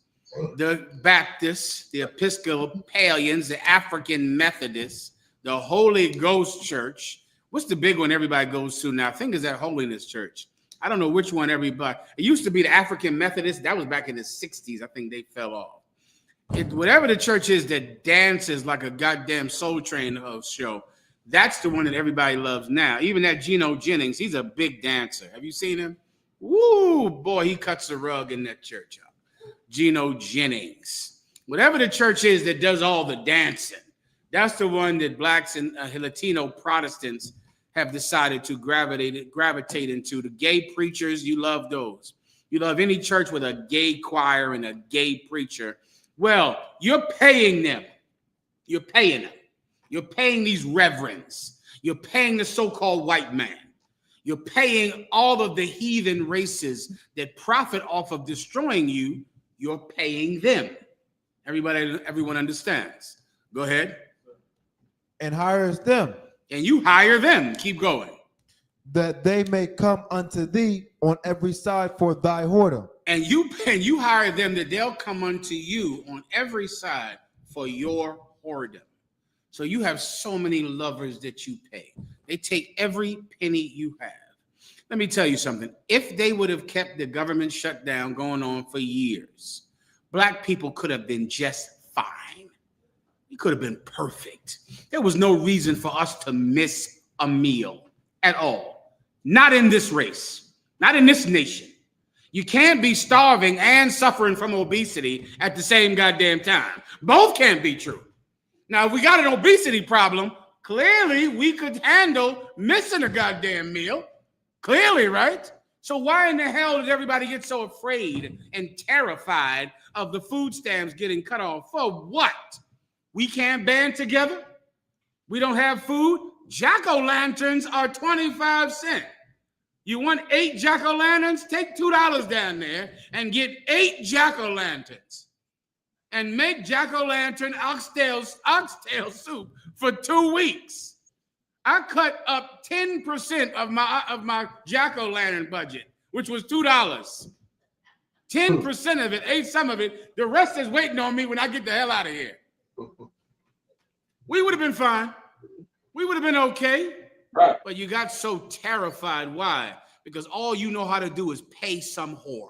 the Baptists, the Episcopalians, the African Methodists, the Holy Ghost Church. What's the big one everybody goes to now? I think it's that Holiness Church. I don't know which one everybody. It used to be the African Methodists. That was back in the 60s. I think they fell off. Whatever the church is that dances like a goddamn Soul Train show, that's the one that everybody loves now. Even that Geno Jennings, he's a big dancer. Have you seen him? Woo, boy, he cuts the rug in that church up. Geno Jennings. Whatever the church is that does all the dancing, that's the one that blacks and Latino Protestants have decided to gravitate into. The gay preachers, you love those. You love any church with a gay choir and a gay preacher. Well, you're paying them. You're paying them. You're paying these reverends. You're paying the so-called white man. You're paying all of the heathen races that profit off of destroying you. You're paying them. Everyone understands. Go ahead. And hires them. And you hire them. Keep going. That they may come unto thee on every side for thy whoredom. And you hire them that they'll come unto you on every side for your whoredom. So you have so many lovers that you pay. They take every penny you have. Let me tell you something. If they would have kept the government shutdown going on for years, black people could have been just fine. We could have been perfect. There was no reason for us to miss a meal at all. Not in this race. Not in this nation. You can't be starving and suffering from obesity at the same goddamn time. Both can't be true. Now, if we got an obesity problem, clearly we could handle missing a goddamn meal. Clearly, right? So why in the hell did everybody get so afraid and terrified of the food stamps getting cut off? For what? We can't band together? We don't have food? Jack-o'-lanterns are 25 cents. You want 8 jack-o'-lanterns? Take $2 down there and get 8 jack-o'-lanterns and make jack-o'-lantern oxtail soup for 2 weeks. I cut up 10% of my jack-o'-lantern budget, which was $2. 10% of it, ate some of it. The rest is waiting on me when I get the hell out of here. We would have been fine. We would have been okay. Right. But you got so terrified. Why? Because all you know how to do is pay some whore.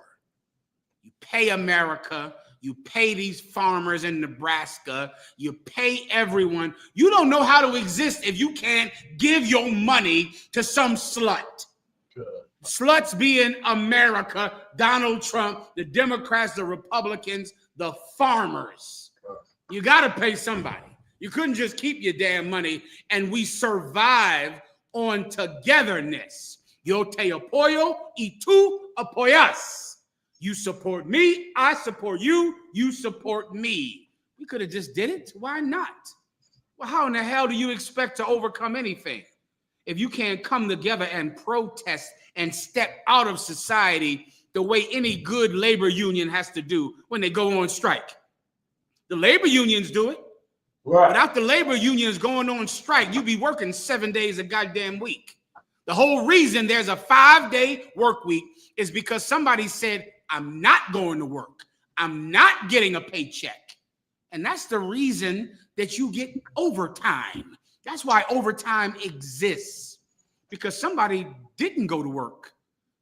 You pay America. You pay these farmers in Nebraska. You pay everyone. You don't know how to exist if you can't give your money to some slut. Good. Sluts being America, Donald Trump, the Democrats, the Republicans, the farmers. You got to pay somebody. You couldn't just keep your damn money, and we survive on togetherness. Yo te apoyo y tú apoyas. You support me, I support you, you support me. We could have just did it. Why not? Well, how in the hell do you expect to overcome anything if you can't come together and protest and step out of society the way any good labor union has to do when they go on strike? The labor unions do it. Right. Without the labor unions going on strike, you'd be working 7 days a goddamn week. The whole reason there's a 5-day work week is because somebody said, I'm not going to work. I'm not getting a paycheck. And that's the reason that you get overtime. That's why overtime exists. Because somebody didn't go to work.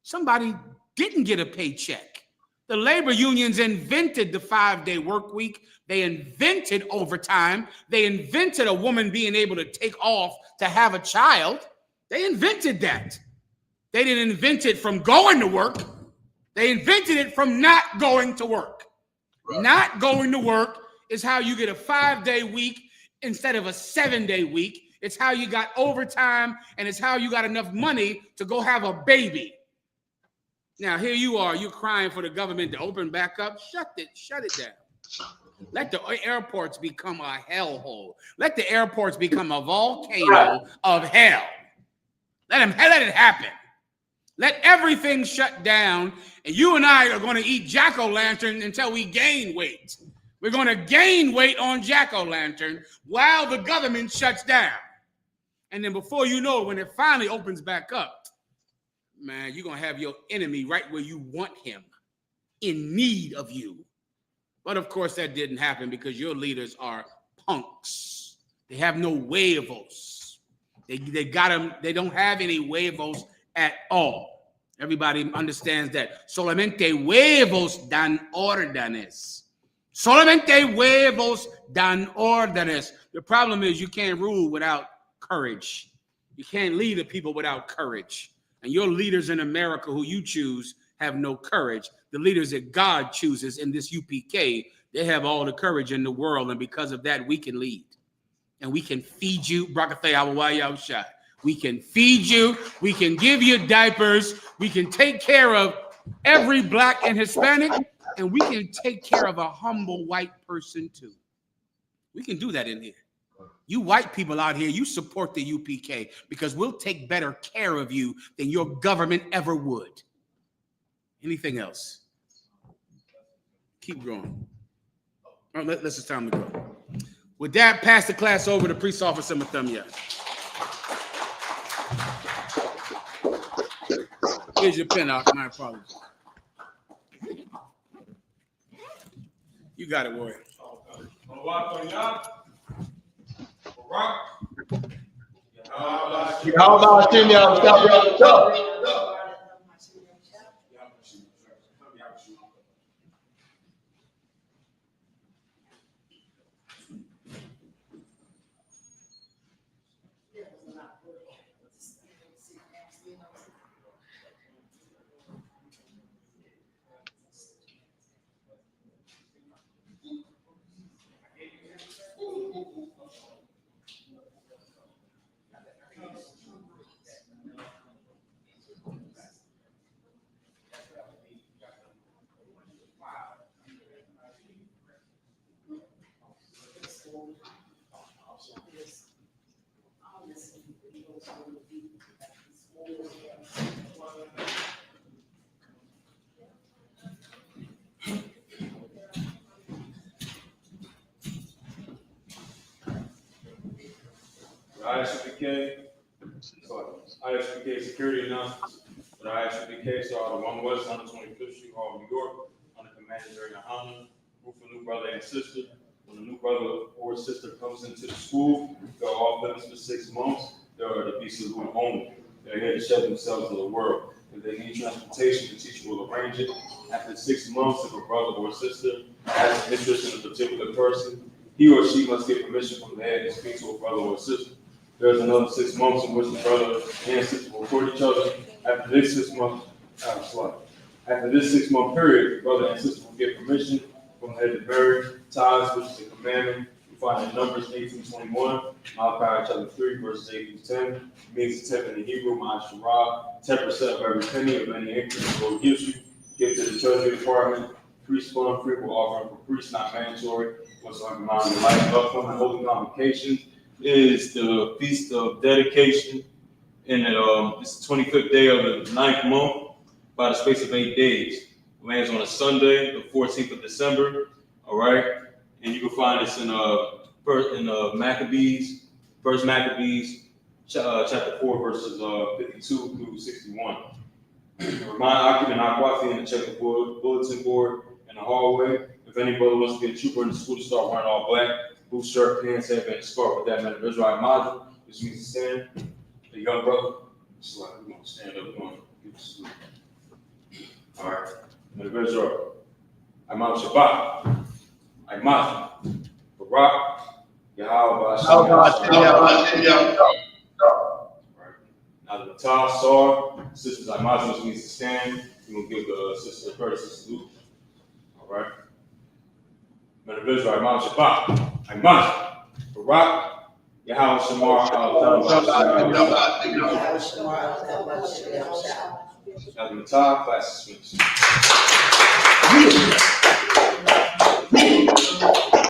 Somebody didn't get a paycheck. The labor unions invented the 5-day work week. They invented overtime. They invented a woman being able to take off to have a child. They invented that. They didn't invent it from going to work. They invented it from not going to work. Right. Not going to work is how you get a 5-day week instead of a 7-day week. It's how you got overtime, and it's how you got enough money to go have a baby. Now, here you are, you're crying for the government to open back up. Shut it down. Let the airports become a hellhole. Let the airports become a volcano of hell. Let it happen. Let everything shut down, and you and I are going to eat jack-o'-lantern until we gain weight. We're going to gain weight on jack-o'-lantern while the government shuts down. And then before you know it, when it finally opens back up, man, you're going to have your enemy right where you want him, in need of you. But of course, that didn't happen because your leaders are punks. They have no huevos. They got them. They don't have any huevos at all. Everybody understands that. Solamente huevos dan órdenes. Solamente huevos dan órdenes. The problem is you can't rule without courage. You can't lead the people without courage. And your leaders in America who you choose have no courage. The leaders that God chooses in this UPK, they have all the courage in the world. And because of that, we can lead. And we can feed you. We can feed you. We can give you diapers. We can take care of every Black and Hispanic. And we can take care of a humble white person too. We can do that in here. You white people out here, you support the UPK because we'll take better care of you than your government ever would. Anything else? Keep going. All right, let's it's time to go. With that, pass the class over to Priest Officer Mathumya. Here's your pen out. My apologies. You got it, warrior. How about I.S.U.P.K. I.S.U.P.K. security announcements. But I.S.U.P.K. started 1 West 125th Street, Harlem, New York, under command of YAHANNA, group for new brother and sister. When a new brother or sister comes into the school, they're off limits for 6 months. They are to be saluted only. They're here to shed themselves to the world. If they need transportation, the teacher will arrange it. After 6 months, if a brother or sister has an interest in a particular person, he or she must get permission from the head to speak to a brother or sister. There's another 6 months in which the brother and sister will court each other. After this 6 month, after this 6 month period, the brother and sister will get permission from the head to marry. Ties, which is a commandment, you find in Numbers 18:21, Malachi chapter 3, verses 8 through 10. It means a tenth in the Hebrew, 10% of every penny of any income the Lord gives you. Give to the treasury department. Priest fund, free will offering for priests, not mandatory. Whatsoever amount of life, upcoming holy convocations is the Feast of Dedication, and it's the 25th day of the 9th month, by the space of 8 days. It lands on a Sunday, the 14th of December. All right, and you can find this in Maccabees, First Maccabees, chapter 4, verses 52 through 61. Remind occupant Aquathi to check the bulletin board in the hallway. If any brother wants to be a trooper in the school to start wearing all black, blue shirt, pants, headband, scarf, with that man of Israelite module, which means to stand. The young brother, it's like we're gonna stand up, we're gonna get to school. All right, man of Israel, I'm out Shabbat. I'm out. Barak, Yahweh, now the Matah, Sar, sisters Imaz, which means to stand. We're gonna give the sister a courtesy salute. All right. Men of Israel, I'm out Shabbat. I'm out. Barak, Yahweh Shamar, now the Matah, class is finished.